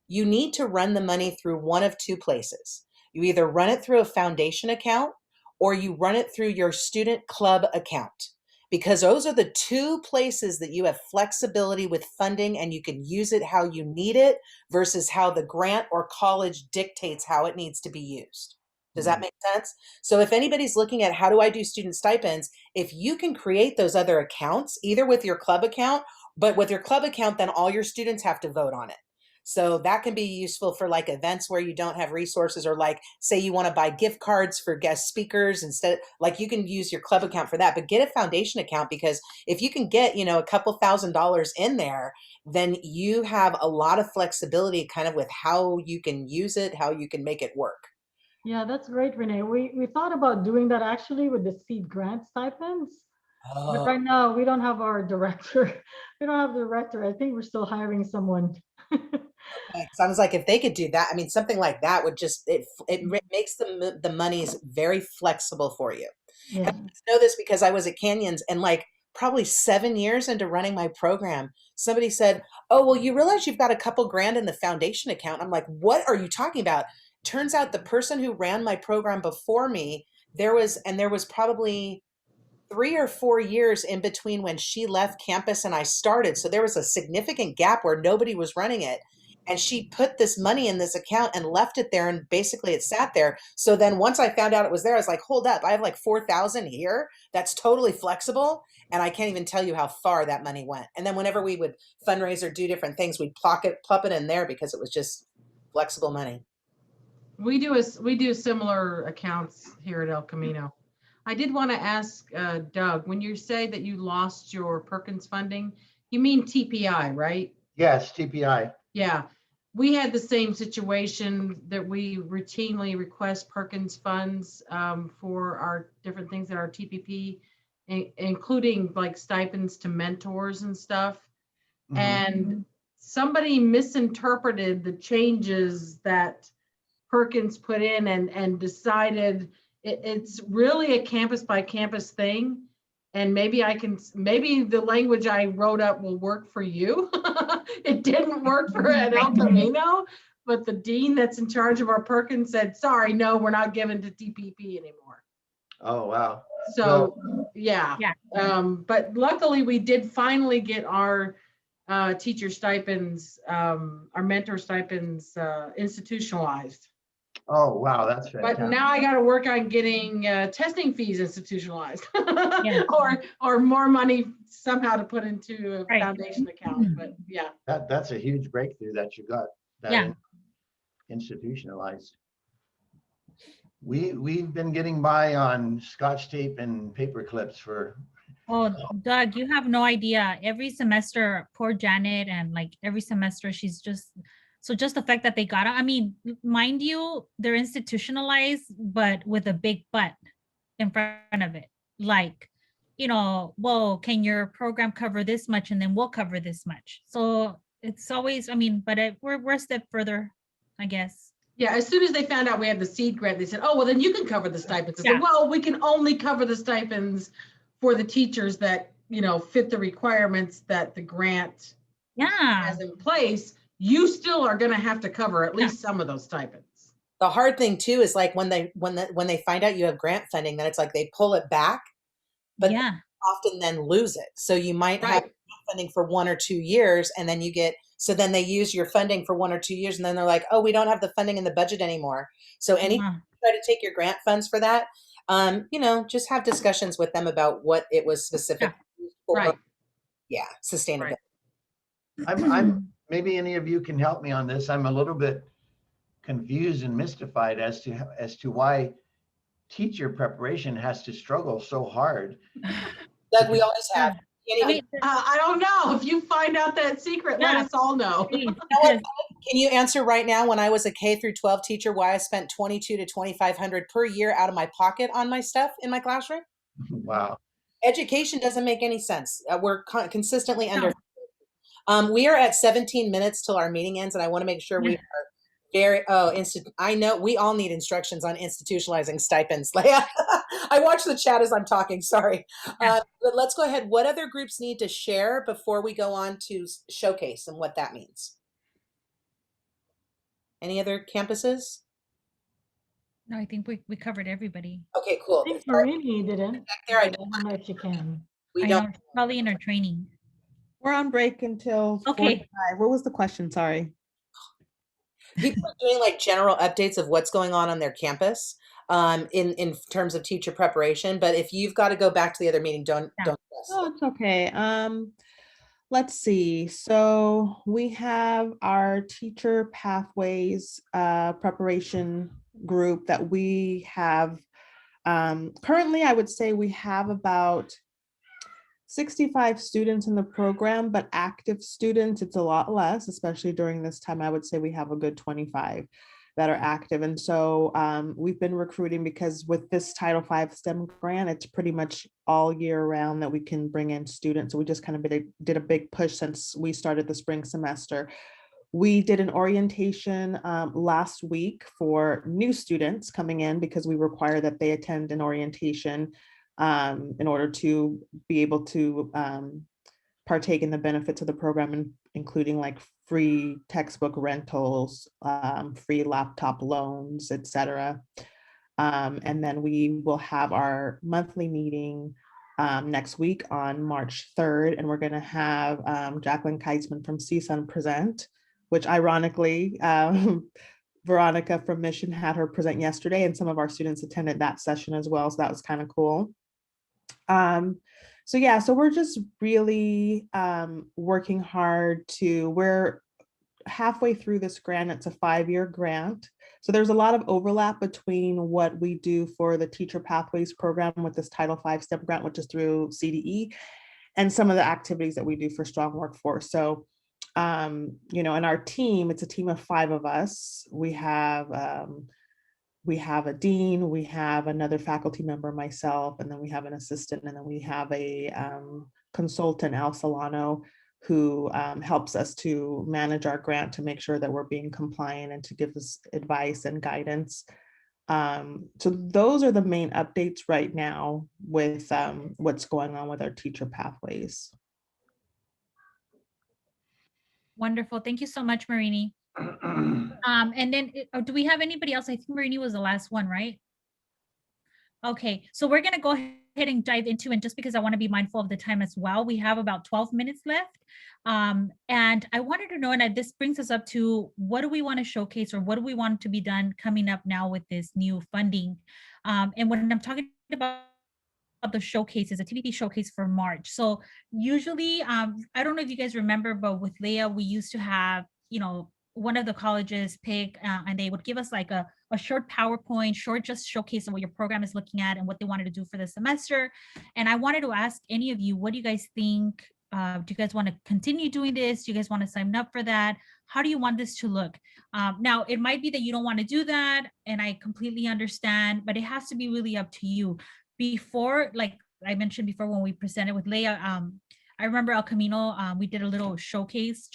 You need to run the money through one of two places. You either run it through a foundation account or you run it through your student club account. Because those are the two places that you have flexibility with funding and you can use it how you need it versus how the grant or college dictates how it needs to be used. Does that make sense? So if anybody's looking at how do I do student stipends, if you can create those other accounts, either with your club account, but with your club account, then all your students have to vote on it. So that can be useful for like events where you don't have resources, or like say you want to buy gift cards for guest speakers instead, like you can use your club account for that, but get a foundation account, because if you can get, a couple $1,000s in there, then you have a lot of flexibility kind of with how you can use it, how you can make it work. Yeah, that's great, Renee. We thought about doing that actually with the seed grant stipends. But Oh, right now we don't have our director. We don't have the director. I think we're still hiring someone. so I was like, if they could do that, I mean, something like that would just, it makes the monies very flexible for you. Yeah. I know this because I was at Canyons, and like probably 7 years into running my program, somebody said, "Oh, well, you realize you've got a couple grand in the foundation account." I'm like, "What are you talking about?" Turns out the person who ran my program before me, there was probably 3 or 4 years in between when she left campus and I started. So there was a significant gap where nobody was running it. And she put this money in this account and left it there, and basically it sat there. So then once I found out it was there, I was like, hold up, I have like 4,000 here. That's totally flexible. And I can't even tell you how far that money went. And then whenever we would fundraise or do different things, we'd plop it in there because it was just flexible money. We do similar accounts here at El Camino. I did want to ask Doug, when you say that you lost your Perkins funding, you mean TPI, right? Yes, TPI. Yeah, we had the same situation that we routinely request Perkins funds for our different things at our TPP, including like stipends to mentors and stuff. Mhm. And somebody misinterpreted the changes that Perkins put in and decided it's really a campus by campus thing. And maybe the language I wrote up will work for you. It didn't work for at El Camino, but the dean that's in charge of our Perkins said, sorry, no, we're not giving to TPP anymore. Oh, wow. So, yeah. But luckily we did finally get our teacher stipends, our mentor stipends institutionalized. Oh, wow, that's fantastic. But now I got to work on getting testing fees institutionalized, or more money somehow to put into a foundation account. But yeah, that's a huge breakthrough that you got that institutionalized. We've been getting by on Scotch tape and paper clips for. Oh, Doug, you have no idea. Every semester, poor Janet, and like every semester, she's just. So just the fact that they got it, I mean, mind you, they're institutionalized, but with a big but in front of it. Like, well, can your program cover this much? And then we'll cover this much. So it's always, I mean, but we're a step further, I guess. Yeah, as soon as they found out we had the seed grant, they said, oh, well, then you can cover the stipends. I said, well, we can only cover the stipends for the teachers that, fit the requirements that the grant has in place. You still are going to have to cover at least some of those stipends. The hard thing too is like when they find out you have grant funding, then it's like they pull it back, but they often then lose it. So you might have funding for 1 or 2 years, and then then they use your funding for 1 or 2 years, and then they're like, oh, we don't have the funding in the budget anymore. So try to take your grant funds for that. Just have discussions with them about what it was specific for. Yeah, sustainability. I'm maybe any of you can help me on this. I'm a little bit confused and mystified as to why teacher preparation has to struggle so hard. Doug, we always have. I don't know. If you find out that secret, let us all know. Can you answer right now, when I was a K through 12 teacher, why I spent $2,200 to $2,500 per year out of my pocket on my stuff in my classroom? Wow. Education doesn't make any sense. We're consistently under. We are at 17 minutes till our meeting ends, and I want to make sure we are I know we all need instructions on institutionalizing stipends. I watch the chat as I'm talking, sorry. But let's go ahead. What other groups need to share before we go on to showcase and what that means? Any other campuses? No, I think we covered everybody. Okay, cool. I think Marini didn't. There, I don't know if you can. We don't. Probably in our training. We're on break until 45. What was the question? Sorry. People are doing like general updates of what's going on their campus in terms of teacher preparation. But if you've got to go back to the other meeting, don't. Oh, it's okay. Let's see. So we have our teacher pathways preparation group that we have. Currently, I would say we have about 65 students in the program, but active students, it's a lot less, especially during this time. I would say we have a good 25 that are active. And so we've been recruiting because with this Title V STEM grant, it's pretty much all year round that we can bring in students. So we just kind of did a big push since we started the spring semester. We did an orientation last week for new students coming in because we require that they attend an orientation in order to be able to partake in the benefits of the program, including like free textbook rentals, free laptop loans, etc. And then we will have our monthly meeting next week on March 3rd, and we're going to have Jacqueline Keitzman from CSUN present, which ironically, Veronica from Mission had her present yesterday, and some of our students attended that session as well. So that was kind of cool. So yeah, so we're just really working hard we're halfway through this grant. It's a 5-year grant. So there's a lot of overlap between what we do for the Teacher Pathways program with this Title V STEM grant, which is through CDE, and some of the activities that we do for Strong Workforce. So, you know, in our team, it's a team of 5 of us. We have a dean, we have another faculty member, myself, and then we have an assistant, and then we have a consultant, Al Solano, who helps us to manage our grant to make sure that we're being compliant and to give us advice and guidance. So those are the main updates right now with what's going on with our teacher pathways. Wonderful. Thank you so much, Marini. And then do we have anybody else? I think Marini was the last one, right? Okay, so we're going to go ahead and dive into, and just because I want to be mindful of the time as well, we have about 12 minutes left. And I wanted to know, and this brings us up to, what do we want to showcase, or what do we want to be done coming up now with this new funding? And when I'm talking about the showcases, a TBT showcase for March. So usually, I don't know if you guys remember, but with Leah, we used to have, you know, one of the colleges pick, and they would give us like a short PowerPoint, short just showcase of what your program is looking at and what they wanted to do for the semester. And I wanted to ask any of you, what do you guys think? Do you guys want to continue doing this? Do you guys want to sign up for that? How do you want this to look? Now, it might be that you don't want to do that, and I completely understand, but it has to be really up to you. Before, like I mentioned before, when we presented with Leah, I remember El Camino, we did a little showcase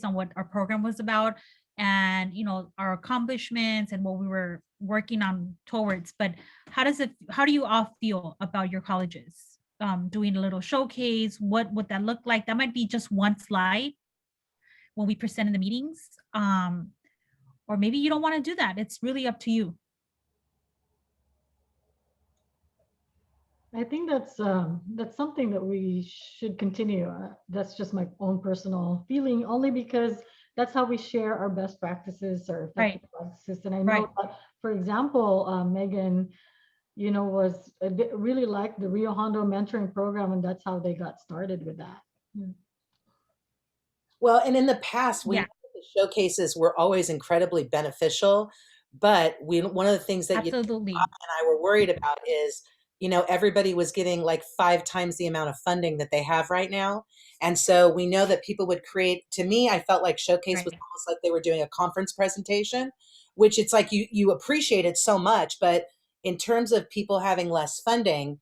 on what our program was about, and, you know, our accomplishments and what we were working on towards. But how do you all feel about your colleges doing a little showcase? What would that look like? That might be just one slide when we present in the meetings, or maybe you don't want to do that. It's really up to you. I think that's something that we should continue. That's just my own personal feeling, only because that's how we share our best practices or effective practices. And I know that, for example, Megan, you know, really liked the Rio Hondo mentoring program, and that's how they got started with that. Well, and in the past, the showcases were always incredibly beneficial, but one of the things that you and I were worried about is, you know, everybody was getting like 5 times the amount of funding that they have right now. And so we know that people would create, to me, I felt like showcase was almost like they were doing a conference presentation, which it's like you appreciate it so much, but in terms of people having less funding,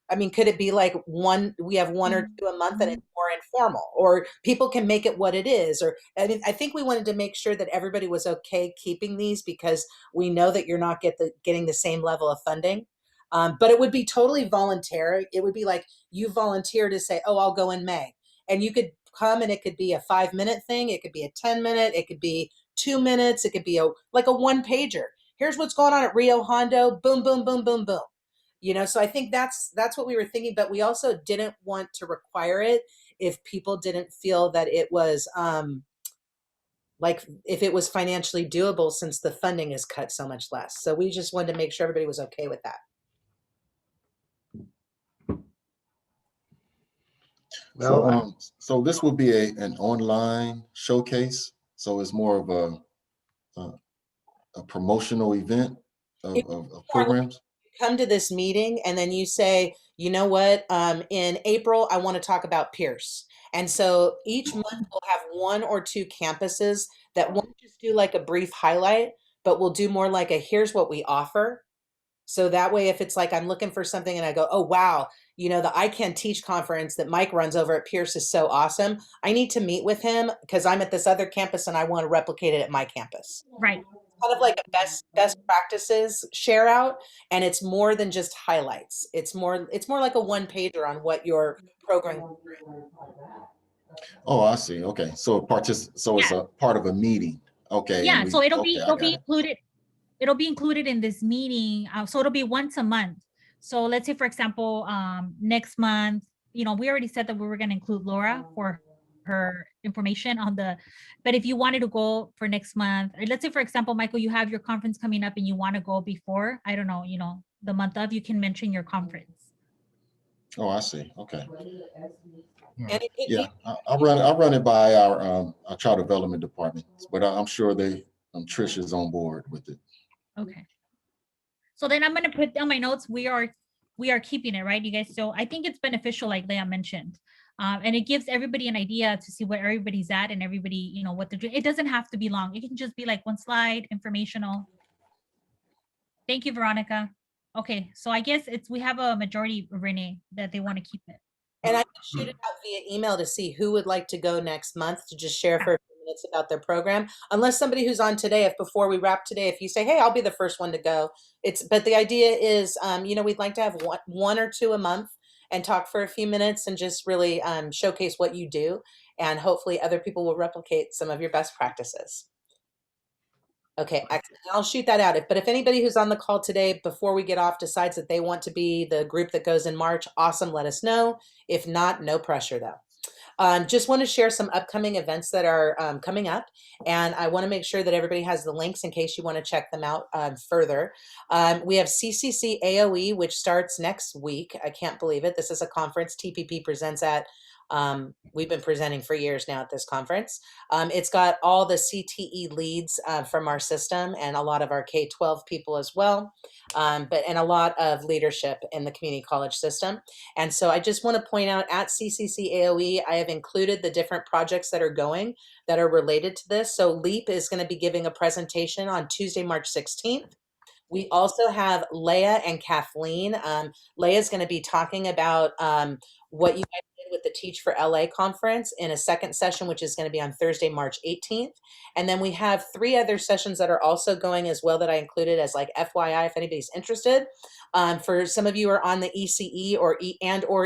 I mean, could it be like we have 1 or 2 a month and it's more informal, or people can make it what it is? Or, I mean, I think we wanted to make sure that everybody was okay keeping these, because we know that you're not getting the same level of funding. But it would be totally voluntary. It would be like you volunteer to say, oh, I'll go in May. And you could come, and it could be a 5-minute thing. It could be a 10-minute. It could be 2 minutes. It could be like a 1-pager. Here's what's going on at Rio Hondo. Boom, boom, boom, boom, boom. You know, so I think that's what we were thinking, but we also didn't want to require it if people didn't feel that it was like if it was financially doable, since the funding is cut so much less. So we just wanted to make sure everybody was okay with that. Well, So this will be an online showcase. So it's more of a promotional event of programs. Come to this meeting and then you say, you know what, in April, I want to talk about Pierce. And so each month we'll have 1 or 2 campuses that won't just do like a brief highlight, but we'll do more like a here's what we offer. So that way, if it's like I'm looking for something and I go, oh, wow, you know, the I Can Teach conference that Mike runs over at Pierce is so awesome. I need to meet with him because I'm at this other campus and I want to replicate it at my campus. Right. Kind of like a best practices share out, and it's more than just highlights. It's more like a one pager on what your program. Oh, I see. Okay. So it's a part of a meeting. Okay. Yeah. So it'll okay, be included. It'll be included in this meeting. So it'll be once a month. So let's say, for example, next month, you know, we already said that we were going to include Laura for her information on but if you wanted to go for next month, or let's say, for example, Michael, you have your conference coming up and you want to go before, I don't know, you know, the month of, you can mention your conference. Oh, I see. Okay. And Yeah, I'll run it by our child development department, but I'm sure Trish is on board with it. Okay. So then I'm going to put down my notes. We are keeping it, right, you guys? So I think it's beneficial, like Leah mentioned. And it gives everybody an idea to see where everybody's at and everybody, you know, what they're doing. It doesn't have to be long. It can just be like one slide, informational. Thank you, Veronica. Okay, so I guess we have a majority, Renee, that they want to keep it. And I can shoot it out via email to see who would like to go next month to just share for a few minutes about their program. Unless somebody who's on today, if before we wrap today, if you say, hey, I'll be the first one to go. But the idea is, you know, we'd like to have one or 2 a month and talk for a few minutes and just really showcase what you do. And hopefully other people will replicate some of your best practices. Okay, excellent. I'll shoot that out. But if anybody who's on the call today, before we get off, decides that they want to be the group that goes in March, awesome, let us know. If not, no pressure though. Just want to share some upcoming events that are coming up. And I want to make sure that everybody has the links in case you want to check them out further. We have CCC AOE, which starts next week. I can't believe it. This is a conference TPP presents at. We've been presenting for years now at this conference. It's got all the CTE leads from our system and a lot of our K-12 people as well, and a lot of leadership in the community college system. And so I just want to point out at CCC AOE, I have included the different projects that are going that are related to this. So LEAP is going to be giving a presentation on Tuesday, March 16th. We also have Leah and Kathleen. Leah is going to be talking about what you guys did with the Teach for LA conference in a second session, which is going to be on Thursday, March 18th. And then we have 3 other sessions that are also going as well that I included as like FYI, if anybody's interested. For some of you who are on the ECE or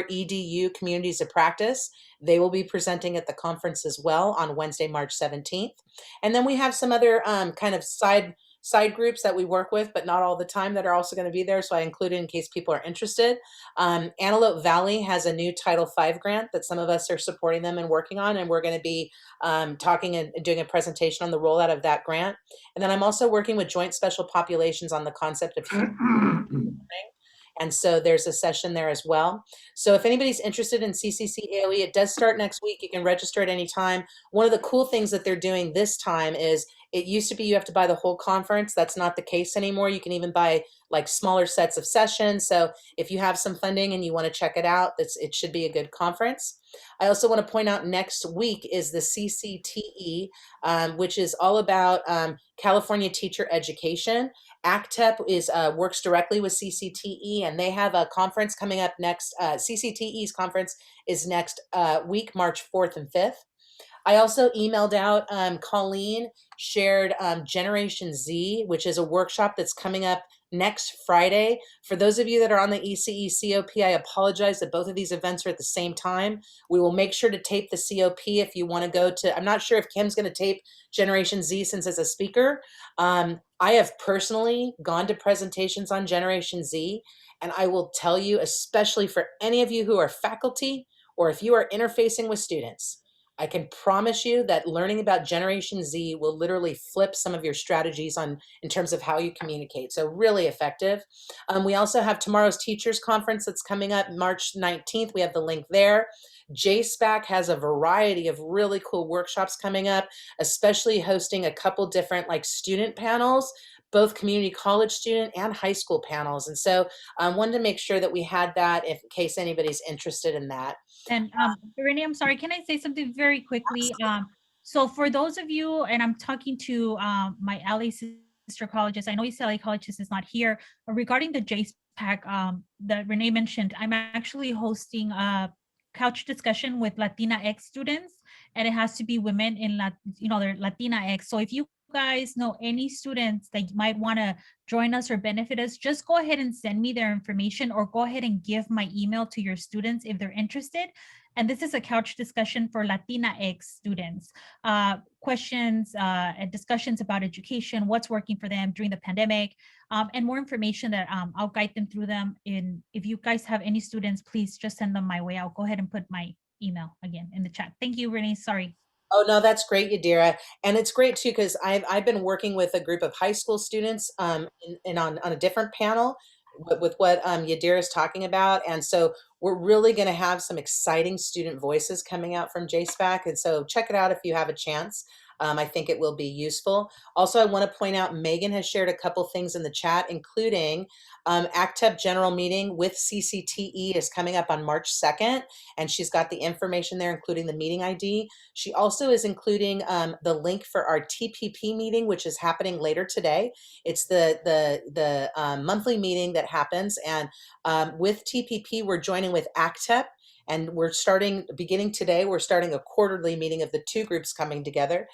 EDU communities of practice, they will be presenting at the conference as well on Wednesday, March 17th. And then we have some other kind of side groups that we work with, but not all the time, that are also going to be there. So I included in case people are interested. Antelope Valley has a new Title V grant that some of us are supporting them and working on. And we're going to be talking and doing a presentation on the rollout of that grant. And then I'm also working with Joint Special Populations on the concept of and so there's a session there as well. So if anybody's interested in CCC AOE, it does start next week. You can register at any time. One of the cool things that they're doing this time is, it used to be you have to buy the whole conference. That's not the case anymore. You can even buy like smaller sets of sessions. So if you have some funding and you want to check it out, it should be a good conference. I also want to point out next week is the CCTE, which is all about California teacher education. ACTEP works directly with CCTE, and they have a conference coming up next. CCTE's conference is next week, March 4th and 5th. I also emailed out, Colleen shared Generation Z, which is a workshop that's coming up next Friday. For those of you that are on the ECE COP, I apologize that both of these events are at the same time. We will make sure to tape the COP if you want to go to, I'm not sure if Kim's going to tape Generation Z since as a speaker. I have personally gone to presentations on Generation Z, and I will tell you, especially for any of you who are faculty or if you are interfacing with students, I can promise you that learning about Generation Z will literally flip some of your strategies in terms of how you communicate. So really effective. We also have tomorrow's Teachers Conference that's coming up March 19th. We have the link there. JSPAC has a variety of really cool workshops coming up, especially hosting a couple different like student panels, both community college student and high school panels. And so I wanted to make sure that we had that in case anybody's interested in that. And Renee, I'm sorry, can I say something very quickly? So for those of you, and I'm talking to my LA sister colleges, I know UCLA colleges is not here, regarding the JSPAC that Renee mentioned, I'm actually hosting a couch discussion with Latinx students, and it has to be women in they're Latinx. So if you guys know any students that might want to join us or benefit us, just go ahead and send me their information, or go ahead and give my email to your students if they're interested. And this is a couch discussion for Latinx students. Questions and discussions about education, what's working for them during the pandemic, and more information that I'll guide them through them. If you guys have any students, please just send them my way. I'll go ahead and put my email again in the chat. Thank you, Renee. Sorry. Oh, no, that's great, Yadira. And it's great too, because I've been working with a group of high school students and on a different panel with what Yadira is talking about. And so we're really going to have some exciting student voices coming out from JSPAC. And so check it out if you have a chance. I think it will be useful. Also, I want to point out Megan has shared a couple things in the chat, including ACTEP general meeting with CCTE is coming up on March 2nd, and she's got the information there, including the meeting ID. She also is including the link for our TPP meeting, which is happening later today. It's the monthly meeting that happens, and with TPP, we're joining with ACTEP. And beginning today, we're starting a quarterly meeting of the two groups coming together.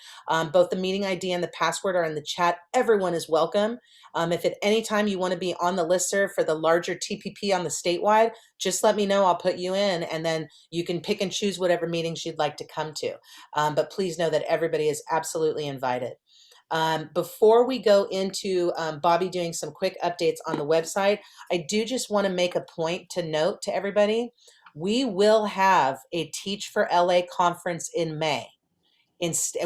Both the meeting ID and the password are in the chat. Everyone is welcome. If at any time you want to be on the listserv for the larger TPP on the statewide, just let me know. I'll put you in, and then you can pick and choose whatever meetings you'd like to come to. But please know that everybody is absolutely invited. Before we go into Bobby doing some quick updates on the website, I do just want to make a point to note to everybody. We will have a Teach for LA conference in May.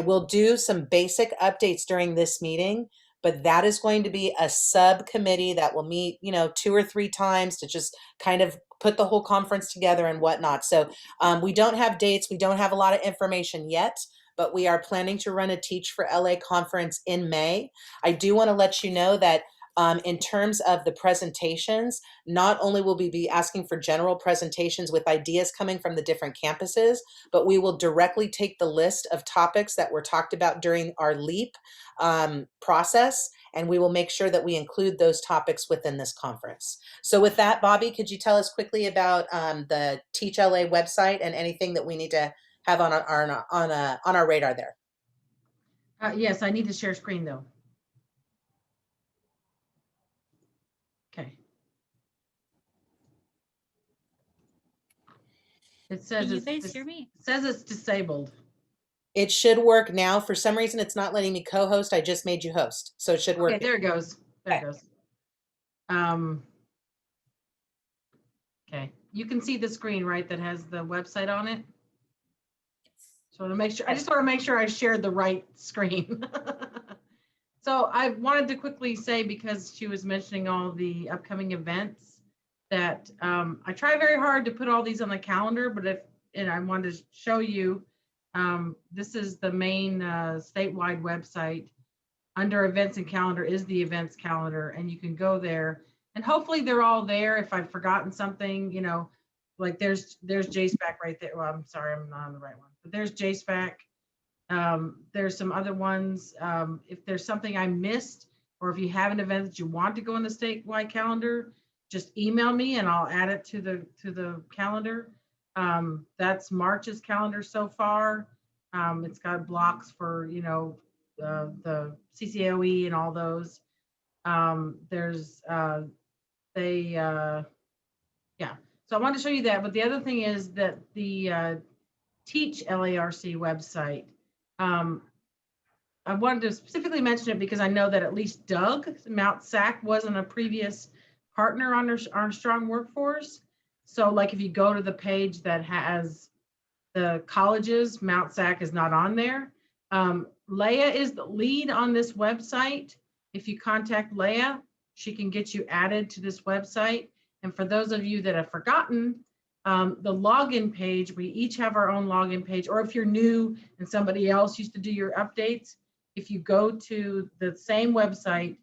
We'll do some basic updates during this meeting, but that is going to be a subcommittee that will meet, 2 or 3 times to just kind of put the whole conference together and whatnot. So we don't have dates. We don't have a lot of information yet, but we are planning to run a Teach for LA conference in May. I do want to let you know that in terms of the presentations, not only will we be asking for general presentations with ideas coming from the different campuses, but we will directly take the list of topics that were talked about during our LEAP process, and we will make sure that we include those topics within this conference. So with that, Bobby, could you tell us quickly about the Teach LA website and anything that we need to have on our radar there? Yes, I need to share screen though. Okay. It says Can you guys hear me? It says it's disabled. It should work now. For some reason, it's not letting me co-host. I just made you host, so it should work. Okay, there it goes. There it goes. Okay, you can see the screen, right, that has the website on it. So to make sure, I just want to make sure I shared the right screen. So I wanted to quickly say, because she was mentioning all the upcoming events, that I try very hard to put all these on the calendar, but I wanted to show you, this is the main statewide website. Under events and calendar is the events calendar, and you can go there, and hopefully they're all there. If I've forgotten something, like there's JSPAC right there. Well, I'm sorry, I'm not on the right one, but there's JSPAC. There's some other ones. If there's something I missed, or if you have an event that you want to go in the statewide calendar, just email me and I'll add it to the calendar. That's March's calendar so far. It's got blocks for, the CCOE and all those. Yeah. So I wanted to show you that. But the other thing is that the Teach LARC website, I wanted to specifically mention it because I know that at least Doug Mount Sac wasn't a previous partner on our strong workforce. So like if you go to the page that has the colleges, Mount Sac is not on there. Leah is the lead on this website. If you contact Leah, she can get you added to this website. And for those of you that have forgotten, The login page, we each have our own login page, or if you're new and somebody else used to do your updates, if you go to the same website,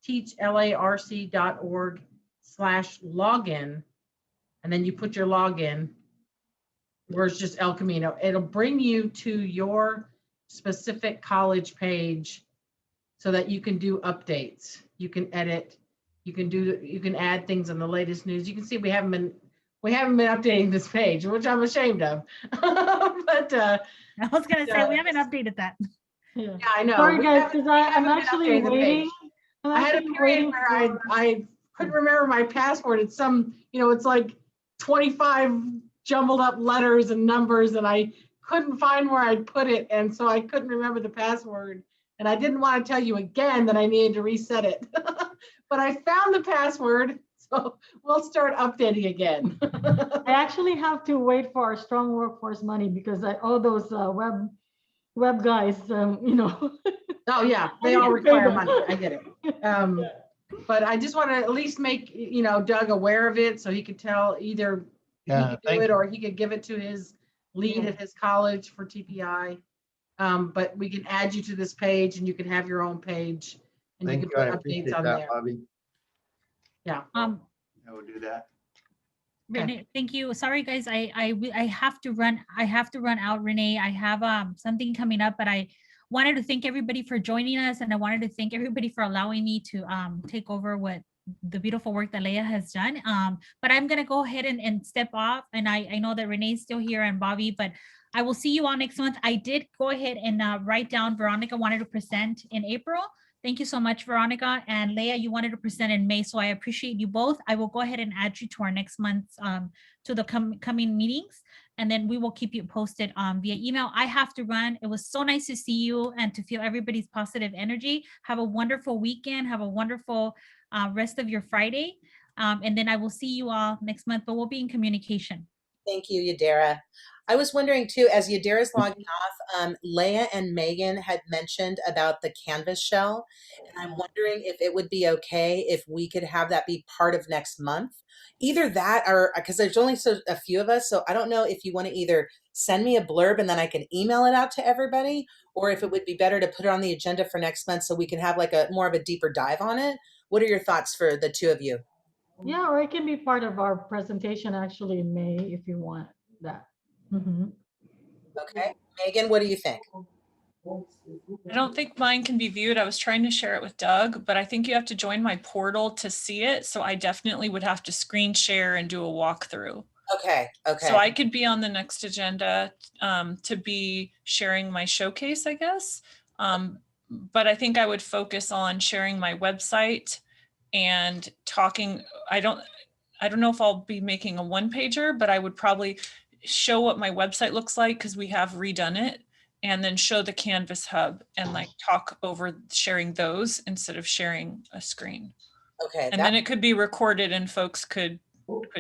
teachlarc.org/login, and then you put your login, where it's just El Camino, it'll bring you to your specific college page so that you can do updates. You can edit, you can add things in the latest news. You can see we haven't been updating this page, which I'm ashamed of. But I was gonna say we haven't updated that. Yeah. yeah, I know. Sorry We guys, haven't- because we I'm haven't been actually updating the page. waiting. I'm I had a actually period waiting where for- I couldn't remember my password. It's some, it's like 25 jumbled up letters and numbers, and I couldn't find where I'd put it. And so I couldn't remember the password. And I didn't want to tell you again that I needed to reset it. But I found the password, so we'll start updating again. I actually have to wait for our strong workforce money because all those web guys, Oh, yeah, they all require money. I get it. But I just want to at least make, Doug aware of it so he could tell either he Yeah, could thank do it you. or he could give it to his lead at his college for TPI. But we can add you to this page and you can have your own page and Thank you you. can I put appreciate updates on that, there. Bobby. Yeah. I will do that. Renee, thank you. Sorry, guys. I have to run. I have to run out, Renee. I have something coming up, but I wanted to thank everybody for joining us, and I wanted to thank everybody for allowing me to take over what the beautiful work that Leah has done. But I'm gonna go ahead and step off, and I know that Renee's still here and Bobby, but I will see you all next month. I did go ahead and write down Veronica wanted to present in April. Thank you so much, Veronica. And Leah, you wanted to present in May, so I appreciate you both. I will go ahead and add you to our next month's, to the coming meetings, and then we will keep you posted via email. I have to run. It was so nice to see you and to feel everybody's positive energy. Have a wonderful weekend. Have a wonderful rest of your Friday. And then I will see you all next month, but we'll be in communication. Thank you, Yadira. I was wondering too, as Yadira's logging off, Leah and Megan had mentioned about the Canvas shell, and I'm wondering if it would be okay if we could have that be part of next month. Either that, or because there's only a few of us, so I don't know if you want to either send me a blurb and then I can email it out to everybody, or if it would be better to put it on the agenda for next month so we can have like a more of a deeper dive on it. What are your thoughts for the two of you? Yeah, or it can be part of our presentation actually in May if you want that. Okay, Megan, what do you think? I don't think mine can be viewed. I was trying to share it with Doug, but I think you have to join my portal to see it. So I definitely would have to screen share and do a walkthrough. Okay, okay. So I could be on the next agenda to be sharing my showcase, I guess. But I think I would focus on sharing my website and talking. I don't know if I'll be making a one pager, but I would probably show what my website looks like because we have redone it, and then show the Canvas hub and like talk over sharing those instead of sharing a screen. Okay. And then it could be recorded and folks could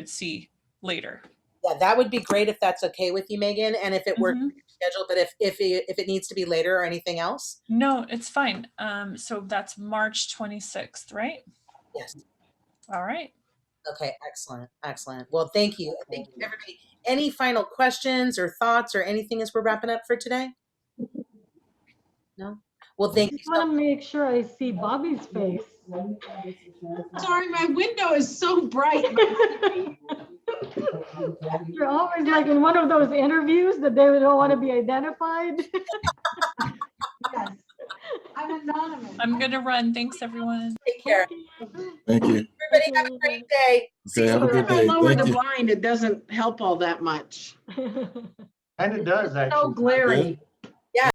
see later. Yeah, that would be great if that's okay with you, Megan, and if it works schedule, but if it needs to be later or anything else? No, it's fine. So that's March 26th, right? Yes. All right. Okay, excellent, excellent. Well, thank you. Thank you, everybody. Any final questions or thoughts or anything as we're wrapping up for today? No? Well, thank you I want to make sure I see Bobby's face. Sorry, my window is so bright. You're always like in one of those interviews that they don't want to be identified. Yes, I'm anonymous. I'm going to run. Thanks, everyone. Take care. Thank you. Everybody have a great day. Okay, have a good If I day. lower Thank the you. blind, it doesn't help all that much. And it does So actually. glary.